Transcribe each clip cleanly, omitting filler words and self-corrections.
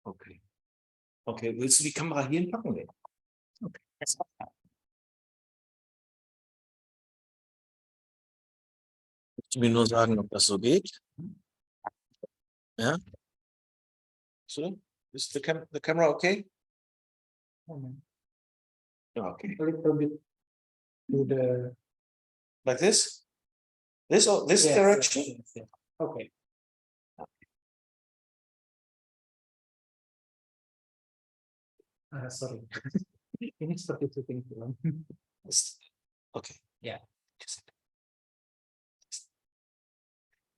Okay. Okay, willst du die Kamera hier hinpacken? Nee. Okay. Ich will nur sagen, ob das so geht. Ja? So, is the camera okay? Okay. A little bit to the Like this? This or this yes, direction? yes. Okay. Sorry. Ini seperti syuting film. Okay. Yeah.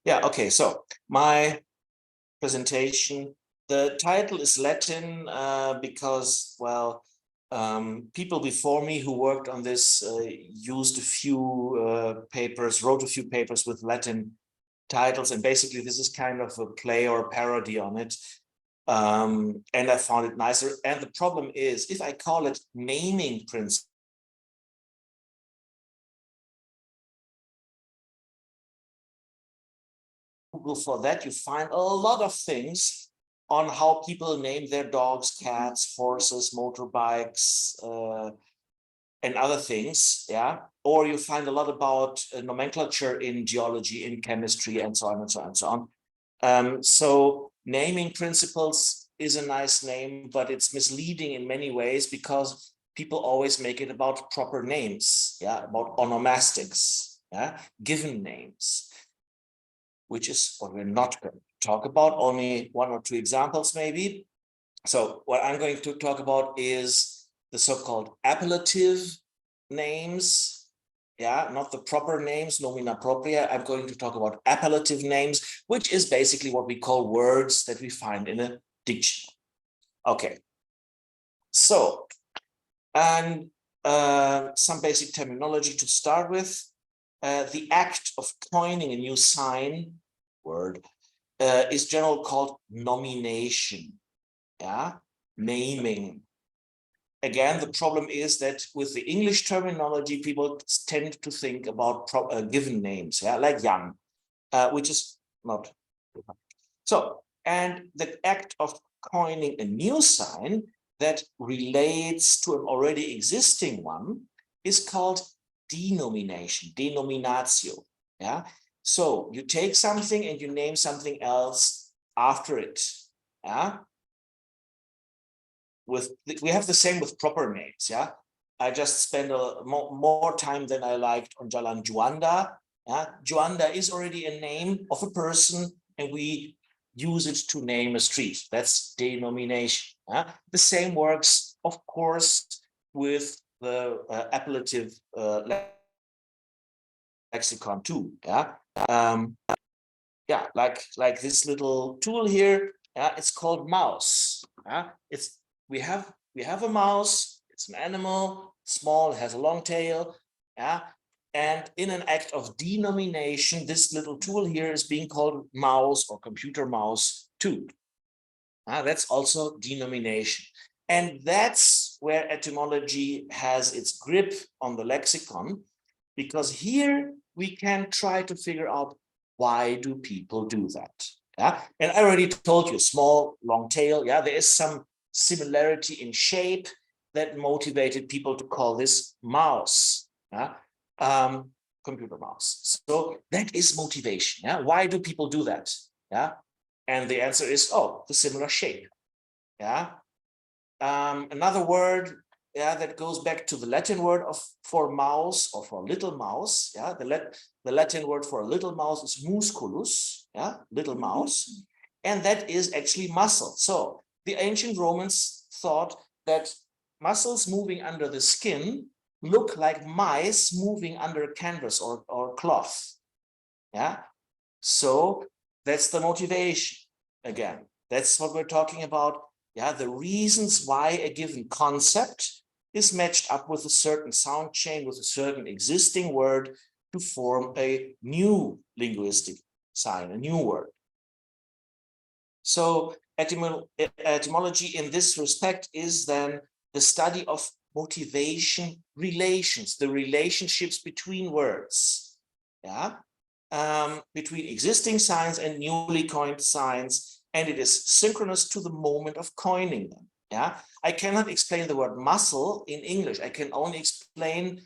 Yeah, okay, so my presentation, the title is Latin because, well, people before me who worked on this used a few papers, wrote a few papers with Latin titles, and basically this is kind of a play or parody on it. And I found it nicer. And the problem is, if I call it naming principle, Google for that, you find a lot of things on how people name their dogs, cats, horses, motorbikes, and other things, yeah. Or you find a lot about nomenclature in geology, in chemistry, and so on and so on and so on. So naming principles is a nice name, but it's misleading in many ways because people always make it about proper names, yeah, about onomastics, yeah, given names, which is what we're not going to talk about. Only one or two examples, maybe. So what I'm going to talk about is the so-called appellative names, yeah, not the proper names, nomina propria. I'm going to talk about appellative names, which is basically what we call words that we find in a dictionary. Okay, so, and some basic terminology to start with. The act of coining a new sign, word, is generally called nomination, yeah, naming. Again, the problem is that with the English terminology, people tend to think about given names, yeah, like Jan, which is not. So, and the act of coining a new sign that relates to an already existing one is called denomination, denominatio, yeah. So you take something and you name something else after it, yeah. We have the same with proper names, yeah. I just spent more time than I liked on Jalan Juanda. Yeah? Juanda is already a name of a person, and we use it to name a street. That's denomination. Yeah? The same works, of course, with the appellative lexicon too. Yeah, yeah, like this little tool here. Yeah, it's called mouse. Yeah, we have a mouse. It's an animal, small, it has a long tail. Yeah, and in an act of denomination, this little tool here is being called mouse or computer mouse too. That's also denomination. And that's where etymology has its grip on the lexicon, because here we can try to figure out, why do people do that? Yeah, and I already told you, small, long tail. Yeah, there is some similarity in shape that motivated people to call this mouse. Yeah, computer mouse. So that is motivation. Yeah, why do people do that? Yeah, and the answer is, oh, the similar shape. Yeah, another word, yeah, that goes back to the Latin word for mouse or for little mouse. Yeah, the Latin word for a little mouse is musculus. Yeah, little mouse, and that is actually muscle. So the ancient Romans thought that muscles moving under the skin look like mice moving under a canvas or cloth. Yeah, so that's the motivation. Again, that's what we're talking about. Yeah, the reasons why a given concept is matched up with a certain sound chain, with a certain existing word to form a new linguistic sign, a new word. So etymology in this respect is then the study of motivation relations, the relationships between words. Yeah, between existing signs and newly coined signs, and it is synchronous to the moment of coining them. Yeah, I cannot explain the word muscle in English. I can only explain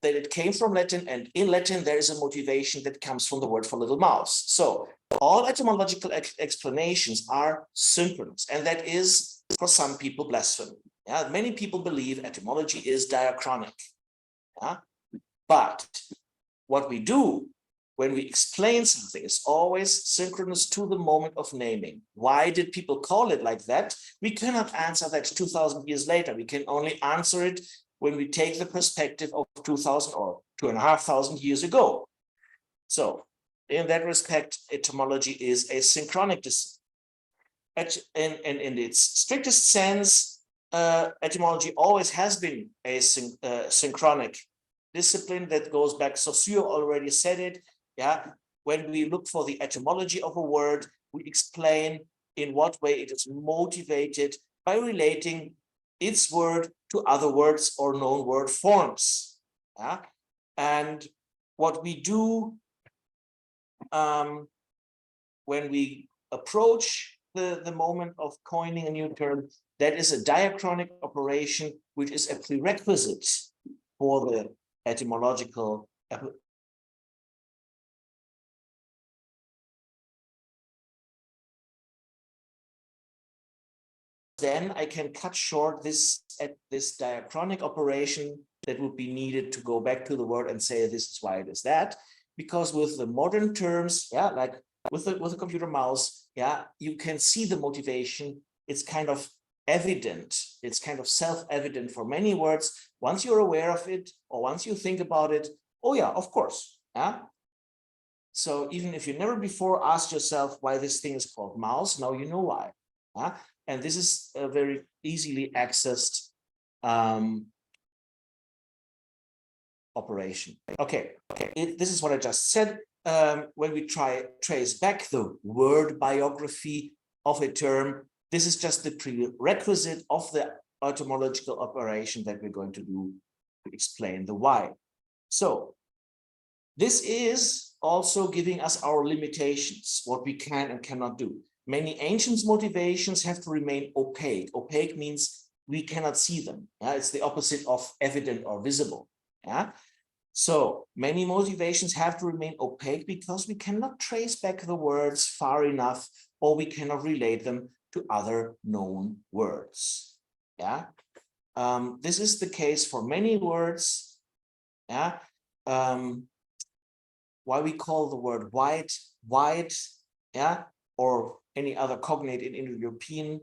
that it came from Latin, and in Latin there is a motivation that comes from the word for little mouse. So all etymological explanations are synchronous, and that is for some people blasphemy. Yeah, many people believe etymology is diachronic. Yeah? But what we do when we explain something is always synchronous to the moment of naming. Why did people call it like that? We cannot answer that 2000 years later. We can only answer it when we take the perspective of 2000 or 2500 years ago. So in that respect, etymology is a synchronic discipline. And in its strictest sense, etymology always has been a synchronic discipline that goes back. Saussure already said it. Yeah, when we look for the etymology of a word, we explain in what way it is motivated by relating its word to other words or known word forms. Yeah? And what we do when we approach the moment of coining a new term, that is a diachronic operation, which is a prerequisite for the etymological then I can cut short this diachronic operation that would be needed to go back to the word and say this is why it is that. Because with the modern terms, yeah, like with the computer mouse, yeah, you can see the motivation. It's kind of evident. It's kind of self-evident for many words. Once you're aware of it, or once you think about it, oh yeah, of course, yeah. So even if you never before asked yourself why this thing is called mouse, now you know why. Yeah? And this is a very easily accessed operation. Okay, this is what I just said. When we trace back the word biography of a term, this is just the prerequisite of the etymological operation that we're going to do to explain the why. So this is also giving us our limitations, what we can and cannot do. Many ancient motivations have to remain opaque. Opaque means we cannot see them. Yeah? It's the opposite of evident or visible. Yeah? So many motivations have to remain opaque because we cannot trace back the words far enough, or we cannot relate them to other known words. Yeah? This is the case for many words. Yeah? Why we call the word white, yeah, or any other cognate in Indo-European,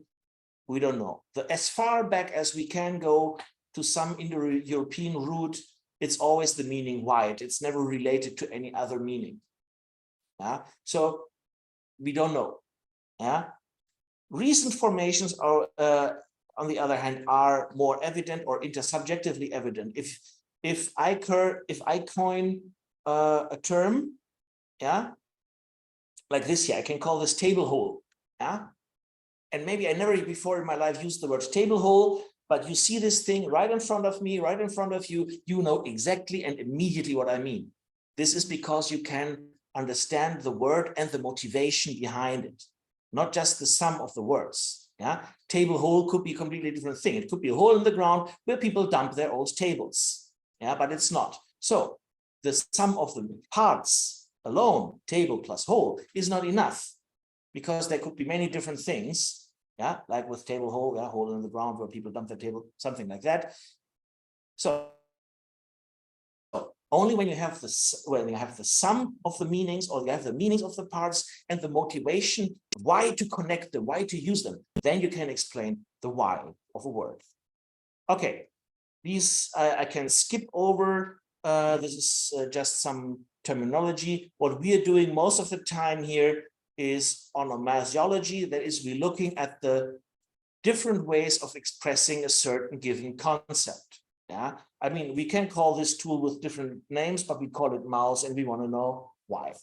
we don't know. As far back as we can go to some Indo-European root, it's always the meaning white. It's never related to any other meaning. Yeah? So we don't know. Yeah? Recent formations are, on the other hand, are more evident or intersubjectively evident. If I coin a term, yeah, like this here, I can call this table hole, yeah, and maybe I never before in my life used the word table hole, but you see this thing right in front of me, right in front of you, you know exactly and immediately what I mean. This is because you can understand the word and the motivation behind it, not just the sum of the words. Yeah, table hole could be a completely different thing. It could be a hole in the ground where people dump their old tables. Yeah, but it's not. So the sum of the parts alone, table plus hole, is not enough, because there could be many different things. Yeah, like with table hole, yeah, hole in the ground where people dump their table, something like that. So only when you have the sum of the meanings, or you have the meanings of the parts and the motivation, why to connect them, why to use them, then you can explain the why of a word. Okay, these I can skip over. This is just some terminology. What we are doing most of the time here is onomasiology. That is, we're looking at the different ways of expressing a certain given concept. Yeah, I mean, we can call this tool with different names, but we call it mouse, and we want to know why.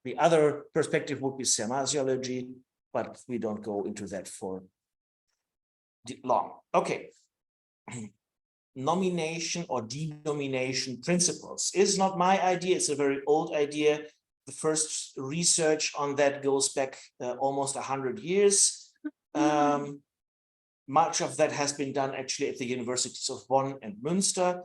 The other perspective would be semasiology, but we don't go into that for long. Okay. nomination or denomination principles. It's not my idea, it's a very old idea. The first research on that goes back almost 100 years. Much of that has been done actually at the universities of Bonn and Münster,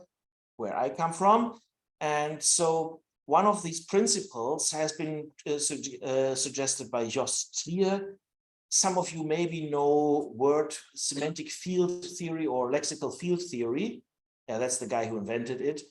where I come from. And so one of these principles has been suggested by Jos Trier. Some of you maybe know word semantic field theory or lexical field theory. Yeah, that's the guy who invented it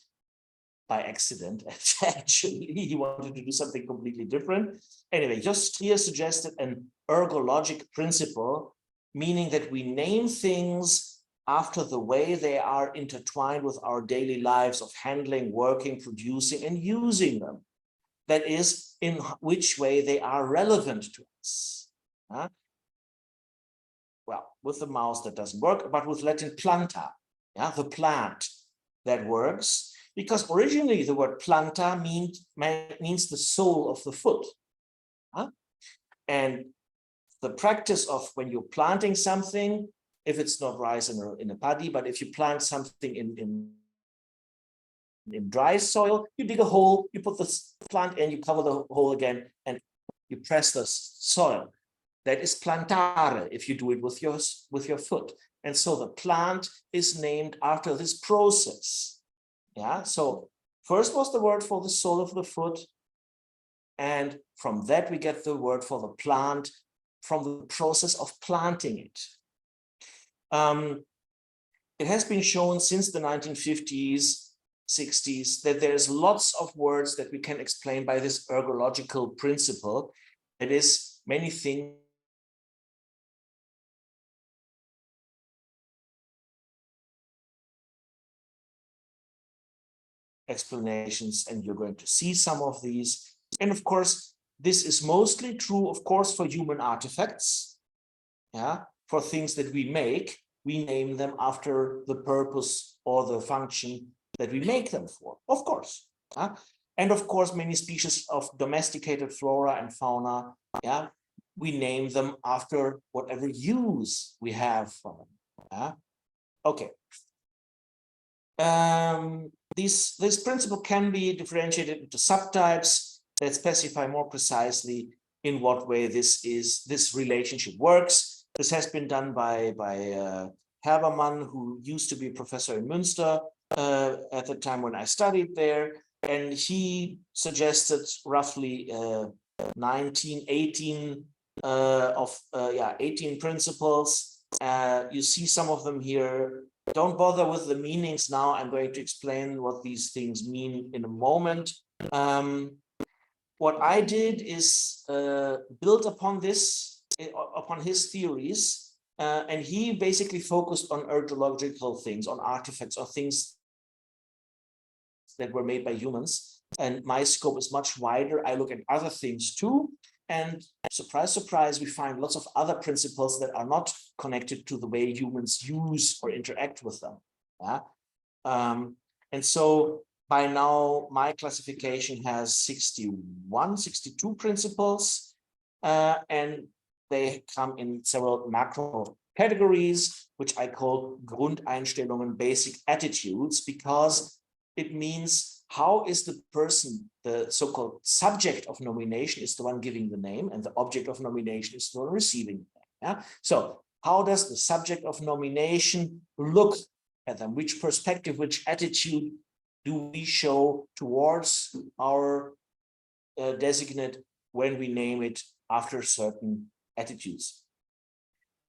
by accident. Actually, he wanted to do something completely different. Anyway, Jos Trier suggested an ergologic principle, meaning that we name things after the way they are intertwined with our daily lives of handling, working, producing, and using them. That is, in which way they are relevant to us. Well, with the mouse that doesn't work, but with Latin planta, the plant, that works. Because originally the word planta means the sole of the foot. And the practice of when you're planting something, if it's not rice in a paddy, but if you plant something in dry soil, you dig a hole, you put the plant in, you cover the hole again, and you press the soil. That is plantare if you do it with your foot. And so the plant is named after this process. Yeah, so first was the word for the sole of the foot. And from that, we get the word for the plant from the process of planting it. It has been shown since the 1950s, 60s, that there's lots of words that we can explain by this ergological principle. It is many things explanations, and you're going to see some of these. And of course, this is mostly true, of course, for human artifacts. For things that we make, we name them after the purpose or the function that we make them for, of course. And of course, many species of domesticated flora and fauna, we name them after whatever use we have for them. Okay. This principle can be differentiated into subtypes that specify more precisely in what way this relationship works. This has been done by Herbermann, who used to be a professor in Münster at the time when I studied there, and he suggested roughly 18 principles. You see some of them here. Don't bother with the meanings now. I'm going to explain what these things mean in a moment. What I did is build upon this, upon his theories, and he basically focused on ergological things, on artifacts or things that were made by humans. And my scope is much wider. I look at other things too. And surprise, surprise, we find lots of other principles that are not connected to the way humans use or interact with them. And so by now, my classification has 62 principles, and they come in several macro categories, which I call Grundeinstellungen, basic attitudes, because it means how is the person, the so-called subject of nomination is the one giving the name, and the object of nomination is the one receiving the name. So how does the subject of nomination look at them? Which perspective, which attitude do we show towards our designate when we name it after certain attitudes?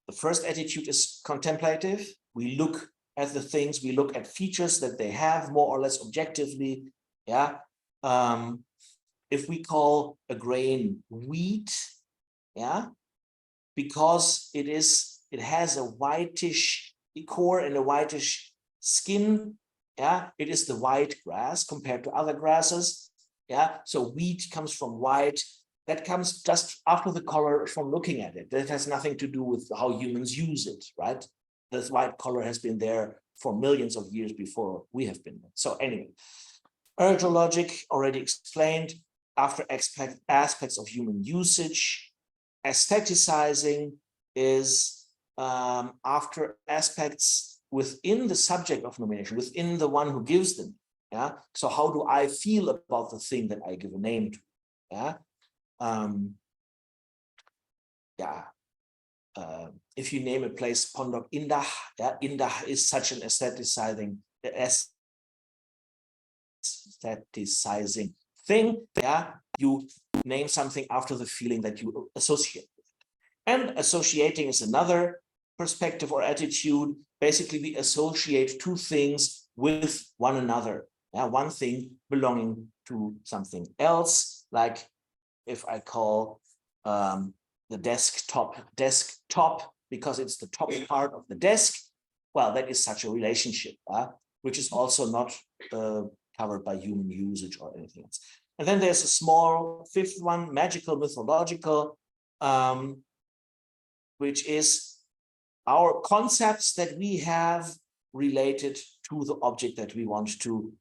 The first attitude is contemplative. We look at the things, we look at features that they have more or less objectively. If we call a grain wheat, because it has a whitish core and a whitish skin, it is the white grass compared to other grasses. So wheat comes from white. That comes just after the color from looking at it. That has nothing to do with how humans use it, right? This white color has been there for millions of years before we have been there. So anyway, ergologic already explained, after aspects of human usage. Aestheticizing is after aspects within the subject of nomination, within the one who gives them. Yeah. So how do I feel about the thing that I give a name to? Yeah. If you name a place Pondok Indah, yeah, Indah is such an aestheticizing thing. Yeah, you name something after the feeling that you associate with. And associating is another perspective or attitude. Basically, we associate two things with one another. Yeah, one thing belonging to something else, like if I call the desktop because it's the top part of the desk, well, that is such a relationship, which is also not covered by human usage or anything else. And then there's a small fifth one, magical, mythological, which is our concepts that we have related to the object that we want to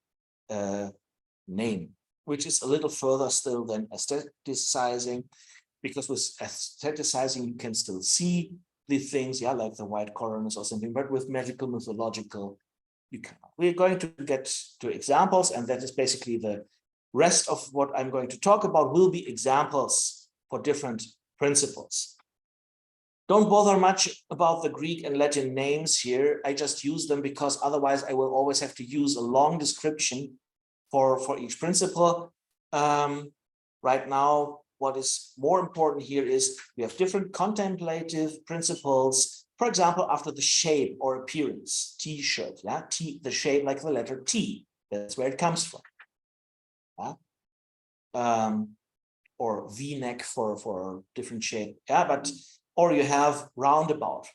name, which is a little further still than aestheticizing, because with aestheticizing, you can still see the things, yeah, like the white coroners or something, but with magical, mythological, you cannot. We're going to get to examples, and that is basically the rest of what I'm going to talk about will be examples for different principles. Don't bother much about the Greek and Latin names here. I just use them because otherwise I will always have to use a long description for each principle. Right now, what is more important here is we have different contemplative principles. For example, after the shape or appearance, T-shirt, yeah, T, the shape like the letter T, that's where it comes from. Yeah? Or V-neck for different shape, yeah, but or you have roundabout,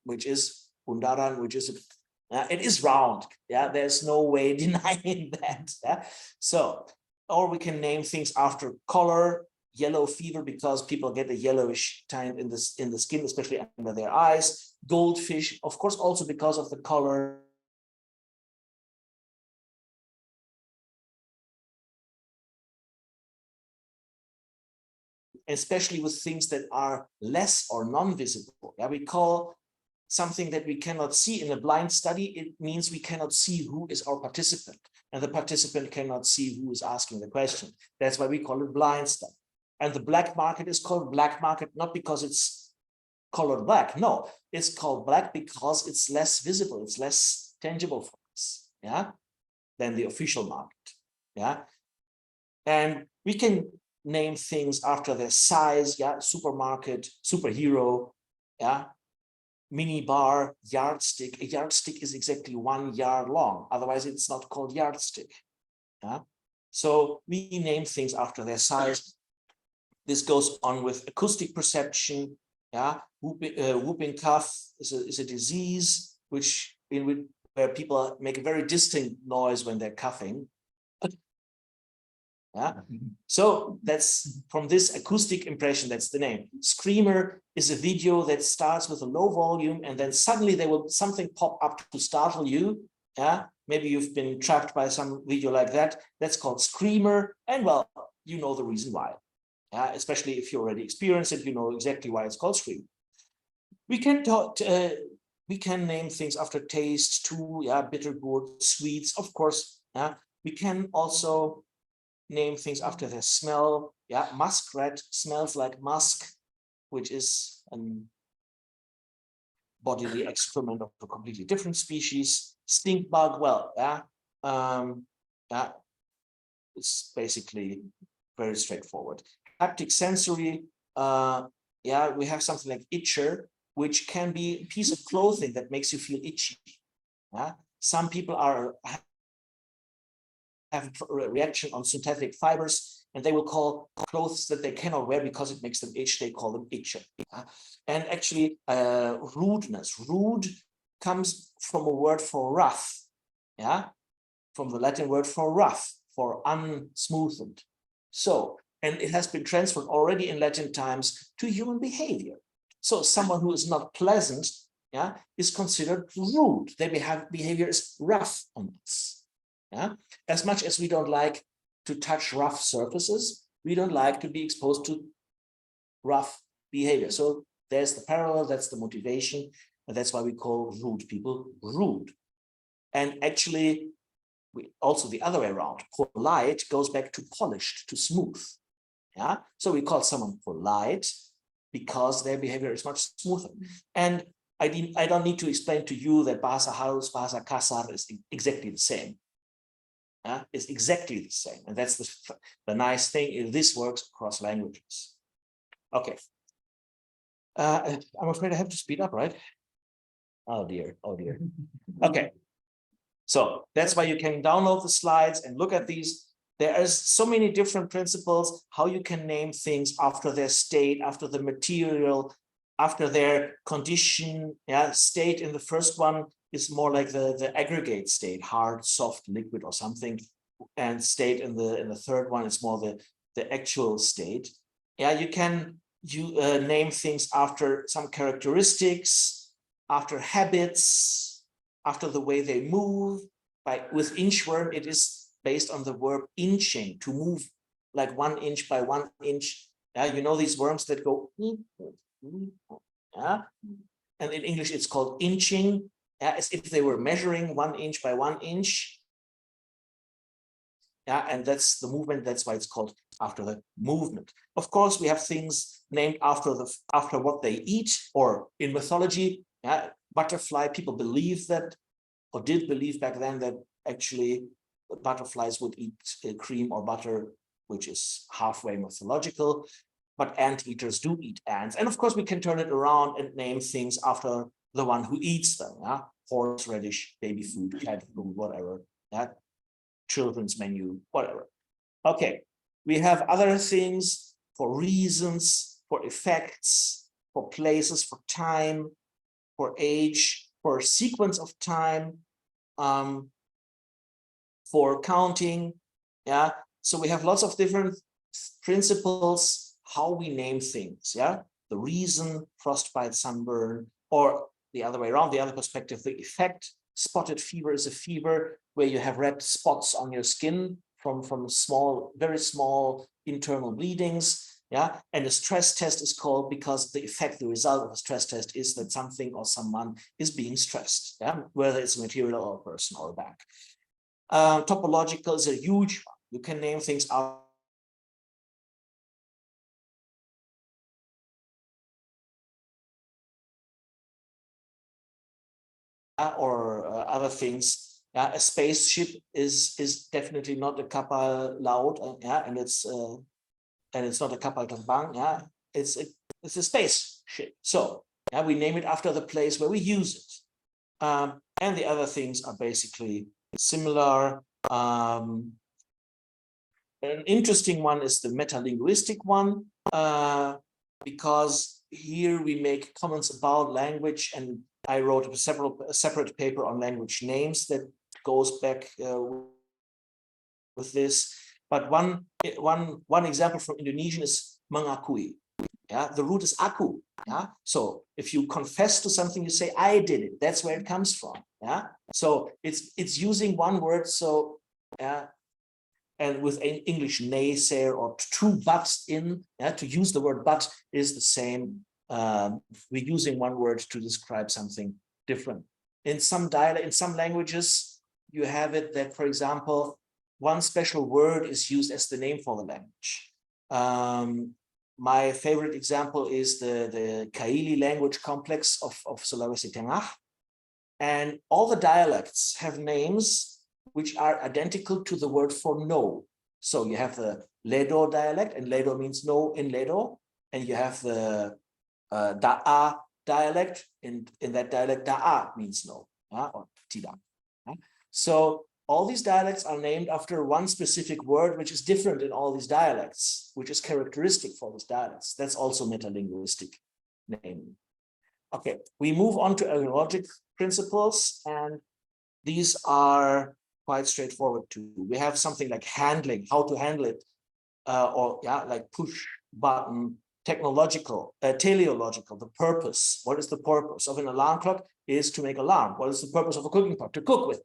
which is bundaran, which is it is round, yeah. There's no way denying that. Yeah? So, or we can name things after color, yellow fever because people get a yellowish tint in the skin, especially under their eyes. Goldfish, of course, also because of the color. Especially with things that are less or non-visible. Yeah, we call something that we cannot see in a blind study, it means we cannot see who is our participant, and the participant cannot see who is asking the question. That's why we call it blind study. And the black market is called black market not because it's colored black. No, it's called black because it's less visible, it's less tangible for us, yeah, than the official market. Yeah. And we can name things after their size, yeah, supermarket, superhero, yeah, mini bar, yardstick. A yardstick is exactly 1 yard long, otherwise it's not called yardstick. Yeah? So we name things after their size. This goes on with acoustic perception. Yeah, whooping cough is a disease where people make a very distinct noise when they're coughing. Yeah. So that's from this acoustic impression, that's the name. Screamer is a video that starts with a low volume and then suddenly there will something pop up to startle you. Yeah, maybe you've been trapped by some video like that. That's called screamer. And well, you know the reason why. Yeah, especially if you already experienced it, you know exactly why it's called screamer. We can talk. We can name things after taste too. Yeah, bitter, good, sweets, of course. Yeah, we can also name things after their smell. Yeah, muskrat smells like musk, which is a bodily excrement of a completely different species. Stink bug, well, yeah, yeah, it's basically very straightforward. Haptic sensory, yeah, we have something like itcher, which can be a piece of clothing that makes you feel itchy. Yeah? Some people have a reaction on synthetic fibers, and they will call clothes that they cannot wear because it makes them itch, they call them itcher. Yeah? And actually, rudeness. Rude comes from a word for rough, yeah, from the Latin word for rough, for unsmoothened. So, and it has been transferred already in Latin times to human behavior. So someone who is not pleasant, yeah, is considered rude. Their behavior is rough on us. Yeah? As much as we don't like to touch rough surfaces, we don't like to be exposed to rough behavior. So there's the parallel, that's the motivation. And that's why we call rude people rude. And actually, we also the other way around. Polite goes back to polished, to smooth. Yeah. So we call someone polite because their behavior is much smoother. And I don't need to explain to you that bahasa halus, bahasa kasar is exactly the same. Yeah, it's exactly the same. And that's the nice thing is this works across languages. Okay. I'm afraid I have to speed up, right? Oh dear, oh dear. Okay. So that's why you can download the slides and look at these. There are so many different principles, how you can name things after their state, after the material, after their condition. Yeah, state in the first one is more like the aggregate state, hard, soft, liquid, or something. And state in the third one is more the actual state. Yeah, you can name things after some characteristics, after habits, after the way they move. With inchworm, it is based on the verb inching, to move like 1 inch by 1 inch. Yeah, you know these worms that go, yeah, and in English it's called inching, yeah, as if they were measuring 1 inch by 1 inch. Yeah, and that's the movement. That's why it's called after the movement. Of course, we have things named after what they eat, or in mythology, yeah, butterfly. People believe that, or did believe back then, that actually butterflies would eat cream or butter, which is halfway mythological. But anteaters do eat ants, and of course we can turn it around and name things after the one who eats them. Yeah, horseradish, baby food, cat food, whatever. Yeah. Children's menu, whatever. Okay, we have other things for reasons, for effects, for places, for time, for age, for sequence of time, for counting. Yeah, so we have lots of different principles how we name things. Yeah, the reason, frostbite, sunburn, or the other way around, the other perspective, the effect. Spotted fever is a fever where you have red spots on your skin from small, very small internal bleedings. Yeah, and a stress test is called because the effect, the result of a stress test is that something or someone is being stressed. Yeah, whether it's a material or a person or a bag. Topological is a huge one. You can name things out. Or other things. Yeah, a spaceship is definitely not a kapal laut. Yeah, and it's not a kapal terbang. Yeah, it's a spaceship. So yeah, we name it after the place where we use it. And the other things are basically similar. An interesting one is the metalinguistic one, because here we make comments about language, and I wrote a separate paper on language names that goes back with this. But one example from Indonesian is mengakui. Yeah, the root is aku. Yeah, so if you confess to something, you say I did it. That's where it comes from. Yeah, so it's using one word. So yeah. And with English naysayer or two buts in, yeah, to use the word but is the same. We're using one word to describe something different. In some dialect, in some languages, you have it that, for example, one special word is used as the name for the language. My favorite example is the Kaili language complex of Sulawesi Tengah. And all the dialects have names which are identical to the word for no. So you have the Ledo dialect, and Ledo means no in Ledo. And you have the Da'a dialect, and in that dialect, Da'a means no, or tidak. So all these dialects are named after one specific word, which is different in all these dialects, which is characteristic for these dialects. That's also metalinguistic naming. Okay, we move on to logic principles, and these are quite straightforward too. We have something like handling, how to handle it, or yeah, like push button, technological, teleological, the purpose. What is the purpose of an alarm clock? Is to make alarm. What is the purpose of a cooking pot? To cook with,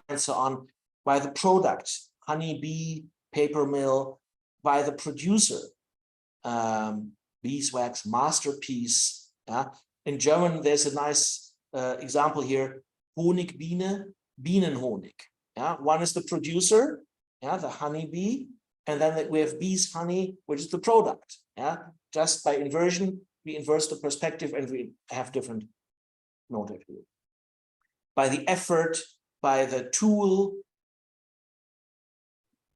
and so on. By the product, honeybee, paper mill. By the producer, beeswax, masterpiece. Yeah? In German, there's a nice example here, Honigbiene, Bienenhonig. Yeah, one is the producer, yeah, the honeybee, and then we have bees honey, which is the product. Yeah, just by inversion, we inverse the perspective and we have different noted here. By the effort, by the tool,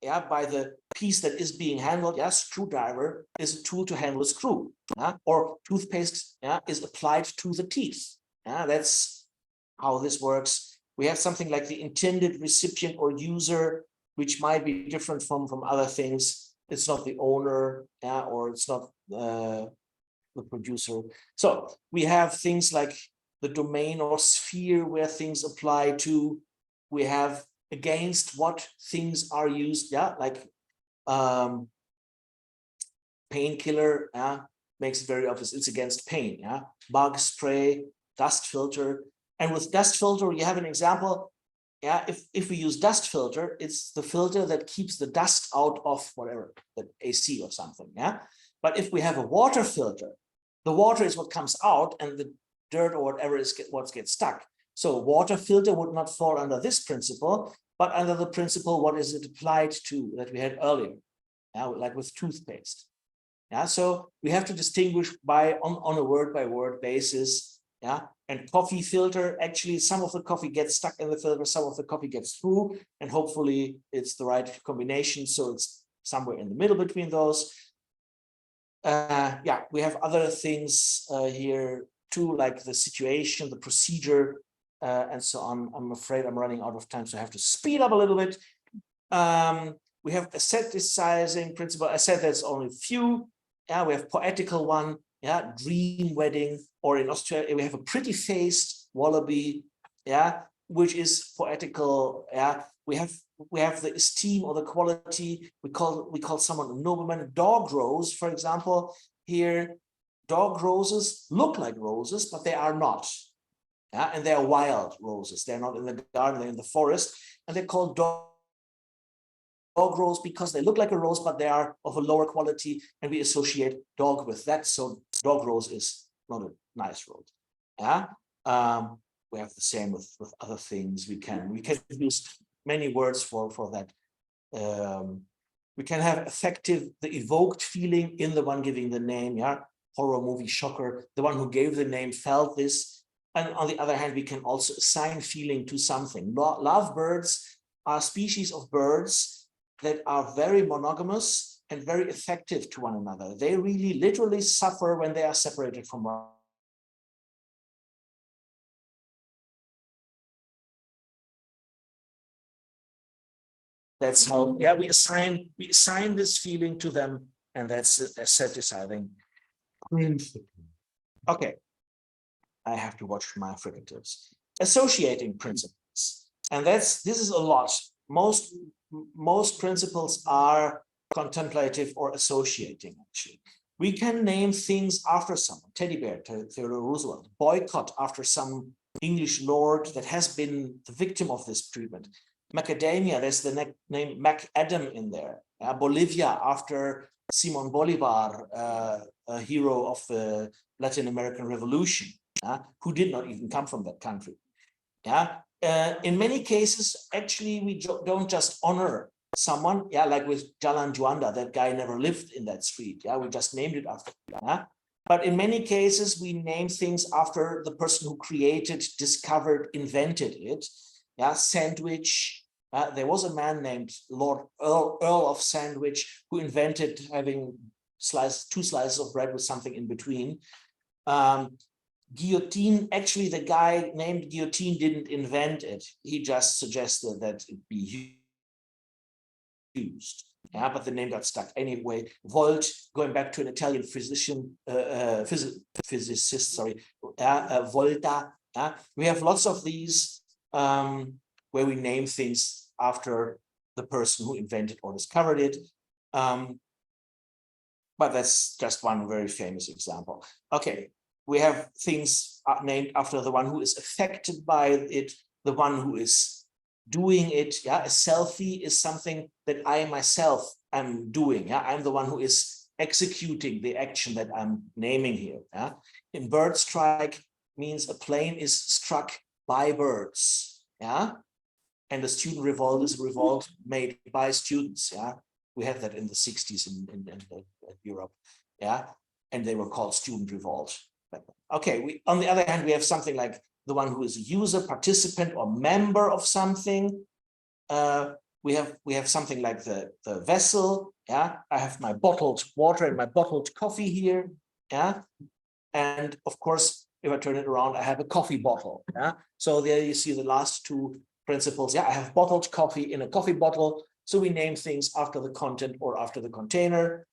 yeah, by the piece that is being handled. Yeah, screwdriver is a tool to handle a screw. Yeah, or toothpaste, yeah, is applied to the teeth. Yeah, that's how this works. We have something like the intended recipient or user, which might be different from other things. It's not the owner, yeah, or it's not the producer. So we have things like the domain or sphere where things apply to. We have against what things are used, yeah, like painkiller, yeah, makes it very obvious it's against pain, yeah. Bug spray, dust filter, and with dust filter you have an example, yeah. If we use dust filter, it's the filter that keeps the dust out of whatever, the AC or something, yeah. But if we have a water filter, the water is what comes out, and the dirt or whatever is what gets stuck. So water filter would not fall under this principle, but under the principle, what is it applied to that we had earlier, yeah, like with toothpaste. Yeah, so we have to distinguish on a word by word basis. Yeah, and coffee filter, actually some of the coffee gets stuck in the filter, some of the coffee gets through, and hopefully it's the right combination. So it's somewhere in the middle between those. Yeah, we have other things here too, like the situation, the procedure, and so on. I'm afraid I'm running out of time, so I have to speed up a little bit. We have aestheticizing principle. I said there's only a few. Yeah, we have poetical one. Yeah, dream wedding, or in Australia we have a pretty-faced wallaby. Yeah, which is poetical. Yeah, we have the esteem or the quality. We call someone a nobleman. Dog rose, for example, here. Dog roses look like roses, but they are not. Yeah, and they are wild roses. They're not in the garden, they're in the forest, and they're called dog rose because they look like a rose, but they are of a lower quality, and we associate dog with that. So dog rose is not a nice rose. Yeah, we have the same with other things. We can use many words for that. We can have affective, the evoked feeling in the one giving the name. Yeah, horror movie, shocker. The one who gave the name felt this. And on the other hand, we can also assign feeling to something. Lovebirds are species of birds that are very monogamous and very affective to one another. They really literally suffer when they are separated from one. That's how, yeah, we assign this feeling to them, and that's aestheticizing. Okay, I have to watch my fricatives. Associating principles, and this is a lot. Most principles are contemplative or associating, actually. We can name things after someone, teddy bear, Theodore Roosevelt, boycott after some English lord that has been the victim of this treatment. Macadamia, there's the name MacAdam in there. Bolivia after Simon Bolivar, a hero of the Latin American Revolution, who did not even come from that country. Yeah. In many cases, actually, we don't just honor someone, yeah, like with Jalan Juanda, that guy never lived in that street. Yeah, we just named it after. Yeah? But in many cases, we name things after the person who created, discovered, invented it. Yeah, sandwich. There was a man named Lord Earl of Sandwich who invented having two slices of bread with something in between. Guillotine, actually the guy named Guillotine didn't invent it. He just suggested that it be used. Yeah, but the name got stuck anyway. Volt, going back to an Italian physicist, sorry, Volta. We have lots of these where we name things after the person who invented or discovered it. But that's just one very famous example. Okay. We have things named after the one who is affected by it, the one who is doing it. Yeah, a selfie is something that I myself am doing. Yeah, I'm the one who is executing the action that I'm naming here. Yeah, in bird strike means a plane is struck by birds. Yeah. And the student revolt is a revolt made by students. Yeah. We had that in the 60s in Europe. Yeah. And they were called student revolt. Okay. On the other hand, we have something like the one who is a user, participant, or member of something. We have something like the vessel. Yeah. I have my bottled water and my bottled coffee here. Yeah. And of course, if I turn it around, I have a coffee bottle. Yeah. So there you see the last two principles. Yeah, I have bottled coffee in a coffee bottle. So we name things after the content or after the container.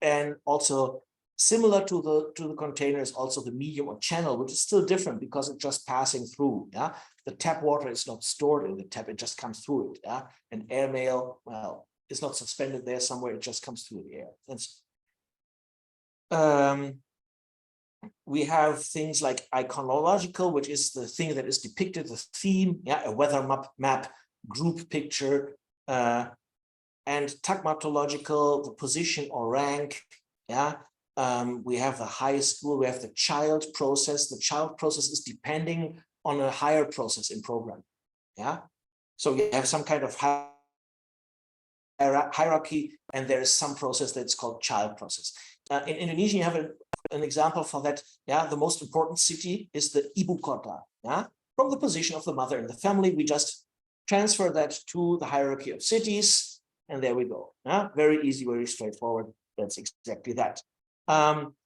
And also similar to the container is also the medium or channel, which is still different because it's just passing through. Yeah. The tap water is not stored in the tap, it just comes through it. Yeah. And airmail, well, it's not suspended there somewhere, it just comes through the air. We have things like iconological, which is the thing that is depicted, the theme, yeah, a weather map, group picture, and tagmatological, the position or rank, yeah. We have the high school, we have the child process. The child process is depending on a higher process in programming, yeah. So you have some kind of hierarchy, and there is some process that's called child process. In Indonesia, you have an example for that. Yeah, the most important city is the ibu kota. Yeah, from the position of the mother in the family, we just transfer that to the hierarchy of cities, and there we go. Yeah, very easy, very straightforward. That's exactly that.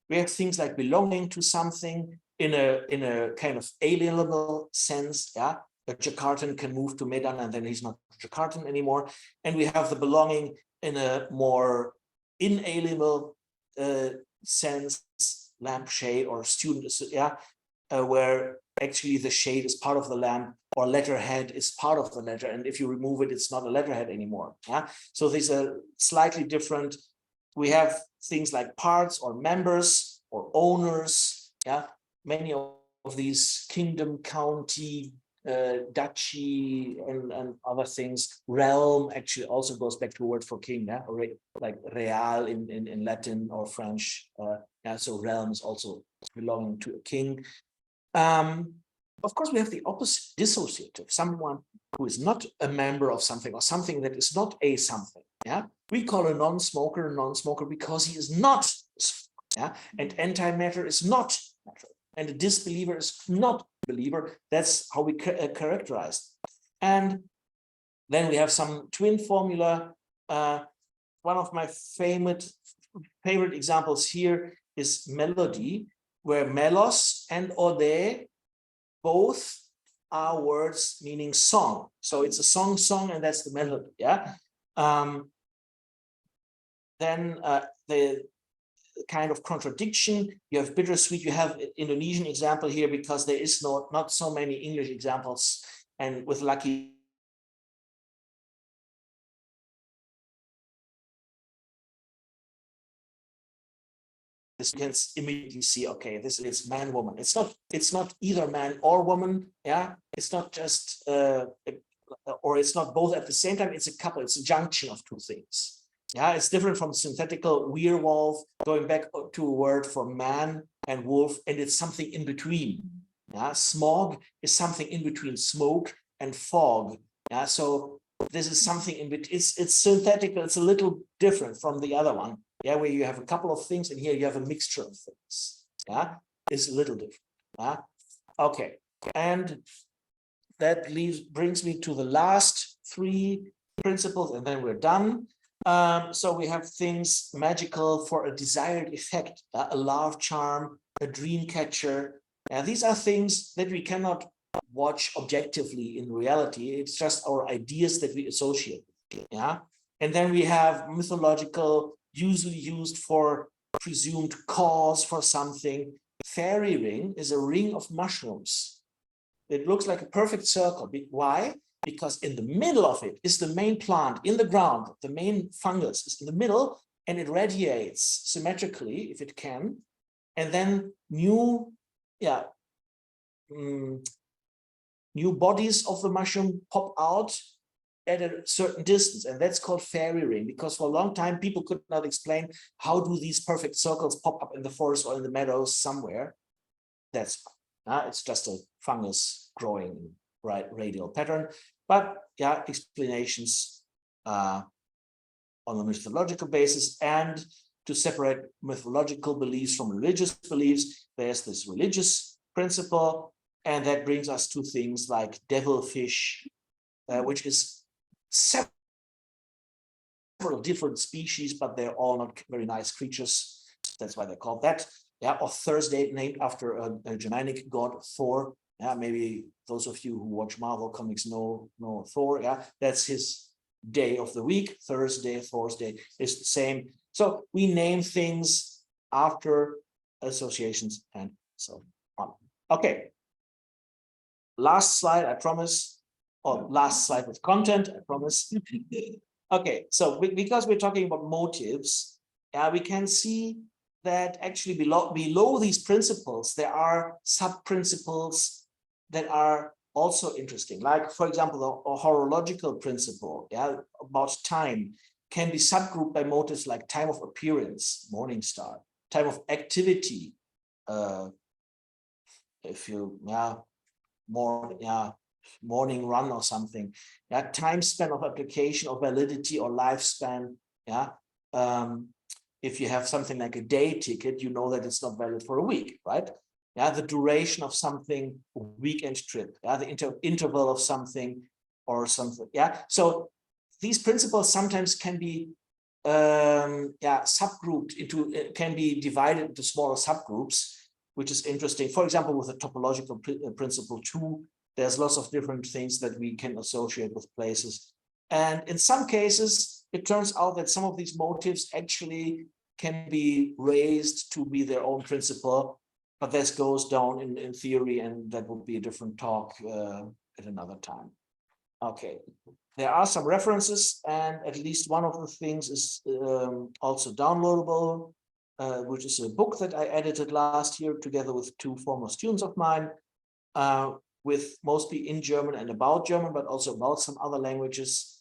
We have things like belonging to something in a kind of alienable sense. Yeah, a Jakartan can move to Medan and then he's not Jakartan anymore. And we have the belonging in a more inalienable sense, lampshade or student, yeah, where actually the shade is part of the lamp or letterhead is part of the letter. And if you remove it, it's not a letterhead anymore. Yeah. So these are slightly different. We have things like parts or members or owners. Yeah. Many of these kingdom, county, duchy and other things. Realm actually also goes back to a word for king, yeah, or like real in Latin or French. Yeah, so realm is also belonging to a king. Of course, we have the opposite, dissociative, someone who is not a member of something or something that is not a something. Yeah, we call a non-smoker because he is not. Yeah, and antimatter is not matter, and a disbeliever is not believer. That's how we characterize. And then we have some twin formula. One of my favorite examples here is melody, where melos and ode both are words meaning song. So it's a song, and that's the melody. Yeah. Then the kind of contradiction, you have bittersweet, you have Indonesian example here because there is not so many English examples, and with lucky this you can immediately see, okay, this is man woman. It's not either man or woman. Yeah, it's not just or it's not both at the same time. It's a couple, it's a junction of two things. Yeah, it's different from synthetical werewolf, going back to a word for man and wolf, and it's something in between. Yeah, smog is something in between smoke and fog. Yeah, so this is something in between. It's synthetical. It's a little different from the other one. Yeah, where you have a couple of things, and here you have a mixture of things. Yeah, it's a little different. Yeah, okay, and that brings me to the last three principles, and then we're done. So we have things magical for a desired effect, a love charm, a dream catcher. These are things that we cannot watch objectively in reality. It's just our ideas that we associate. Yeah. And then we have mythological, usually used for presumed cause for something. Fairy ring is a ring of mushrooms. It looks like a perfect circle. Why? Because in the middle of it is the main plant in the ground. The main fungus is in the middle, and it radiates symmetrically if it can. And then new bodies of the mushroom pop out at a certain distance, and that's called fairy ring, because for a long time people could not explain how do these perfect circles pop up in the forest or in the meadows somewhere. that's it's just a fungus growing in right radial pattern. But yeah, explanations on a mythological basis, and to separate mythological beliefs from religious beliefs, there's this religious principle, and that brings us to things like devilfish, which is several different species, but they're all not very nice creatures. That's why they're called that. Yeah, or Thursday, named after a Germanic god Thor. Yeah, maybe those of you who watch Marvel comics know Thor. Yeah, that's his day of the week. Thursday, Thursday is the same. So we name things after associations and so on. Okay. Last slide, I promise. Or last slide with content, I promise. Okay, so because we're talking about motives, we can see that actually below these principles, there are sub-principles that are also interesting. Like, for example, the horological principle, about time, can be subgrouped by motives like time of appearance, morning star, time of activity, if you, morning run or something, time span of application or validity or lifespan, if you have something like a day ticket, you know that it's not valid for a week, right? The duration of something, weekend trip, the interval of something or something, so these principles sometimes can be subgrouped into, can be divided into smaller subgroups, which is interesting. For example, with the topological principle 2, there's lots of different things that we can associate with places. And in some cases, it turns out that some of these motives actually can be raised to be their own principle, but this goes down in theory, and that would be a different talk at another time. Okay, there are some references, and at least one of the things is also downloadable, which is a book that I edited last year together with 2 former students of mine, with mostly in German and about German, but also about some other languages,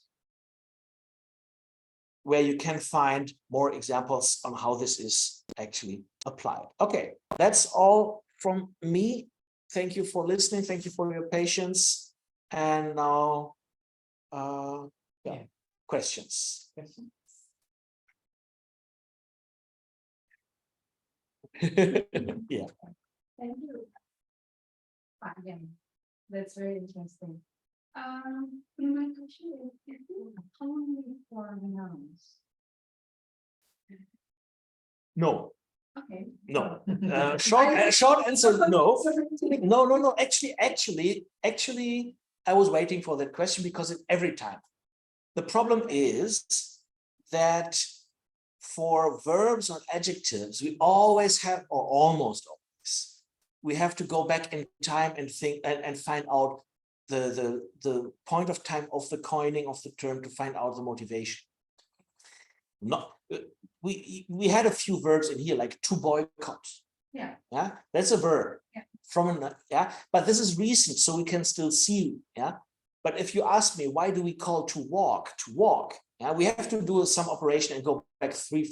where you can find more examples on how this is actually applied. Okay, that's all from me. Thank you for listening. Thank you for your patience. And now, questions. Yeah. Thank you. Again, that's very interesting. My question is how many form nouns? No. Okay. No. Short answer, no. No. Actually, I was waiting for that question because every time. The problem is that for verbs and adjectives, we always have, or almost always, we have to go back in time and think and find out the point of time of the coining of the term to find out the motivation. We had a few verbs in here, like to boycott. Yeah, that's a verb. But this is recent, so we can still see. But if you ask me, why do we call to walk? We have to do some operation and go back 3.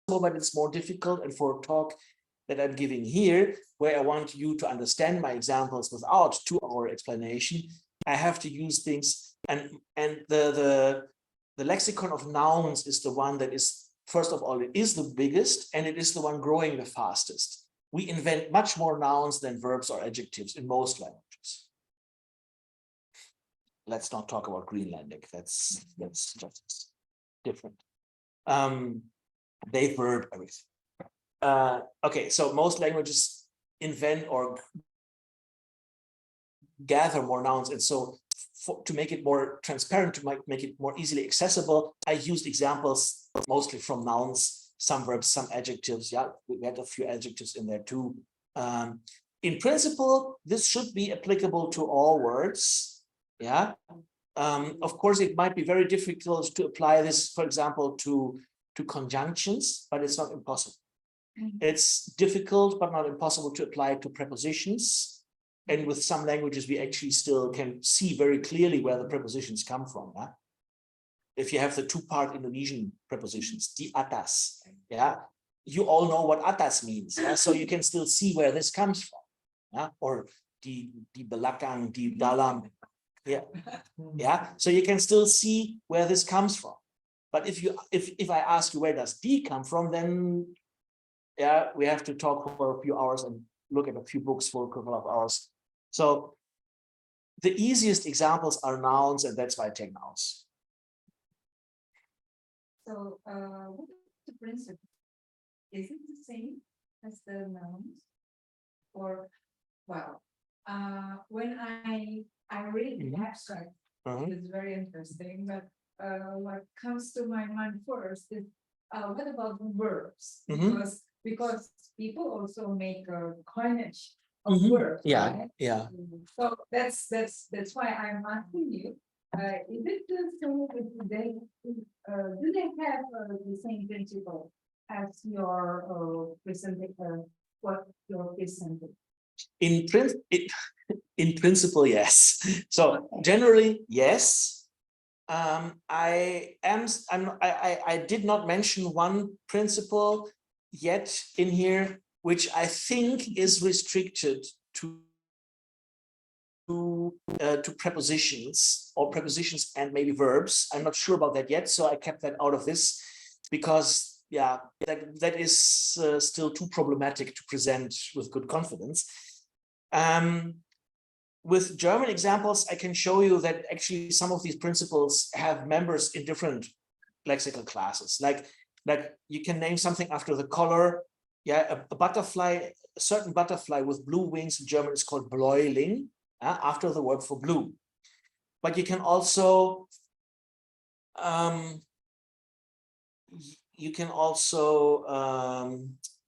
But it's more difficult, and for a talk that I'm giving here, where I want you to understand my examples without 2-hour explanation, I have to use things, and the lexicon of nouns is the one that is, first of all, it is the biggest, and it is the one growing the fastest. We invent much more nouns than verbs or adjectives in most languages. Let's not talk about Greenlandic. That's just different. They verb everything. Okay, so most languages invent or gather more nouns, and so to make it more transparent, to make it more easily accessible, I used examples mostly from nouns, some verbs, some adjectives. We had a few adjectives in there too. In principle, this should be applicable to all words. Of course, it might be very difficult to apply this, for example, to conjunctions, but it's not impossible. It's difficult, but not impossible to apply it to prepositions. And with some languages, we actually still can see very clearly where the prepositions come from. if you have the two-part Indonesian prepositions, di atas, yeah, you all know what atas means, yeah? So you can still see where this comes from, yeah? Or di belakang, di dalam, yeah, yeah. So you can still see where this comes from. But if I ask you where does di come from, then yeah, we have to talk for a few hours and look at a few books for a couple of hours. So the easiest examples are nouns, and that's why I take nouns. So, what is the principle? Is it the same as the nouns? Or, well, when I read the abstract, it's very interesting, but what comes to my mind first is, what about the verbs? Because people also make a coinage of verbs, Yeah, right? yeah. So that's why I'm asking you, is it the same with do they have the same principle as your what you're presenting? In principle, yes. So generally, yes. I did not mention one principle yet in here, which I think is restricted to prepositions or prepositions and maybe verbs. I'm not sure about that yet, so I kept that out of this because, yeah, that is still too problematic to present with good confidence. With German examples, I can show you that actually some of these principles have members in different lexical classes. Like you can name something after the color. Yeah, a butterfly, a certain butterfly with blue wings in German is called Bläuling, after the word for blue. But you can also oh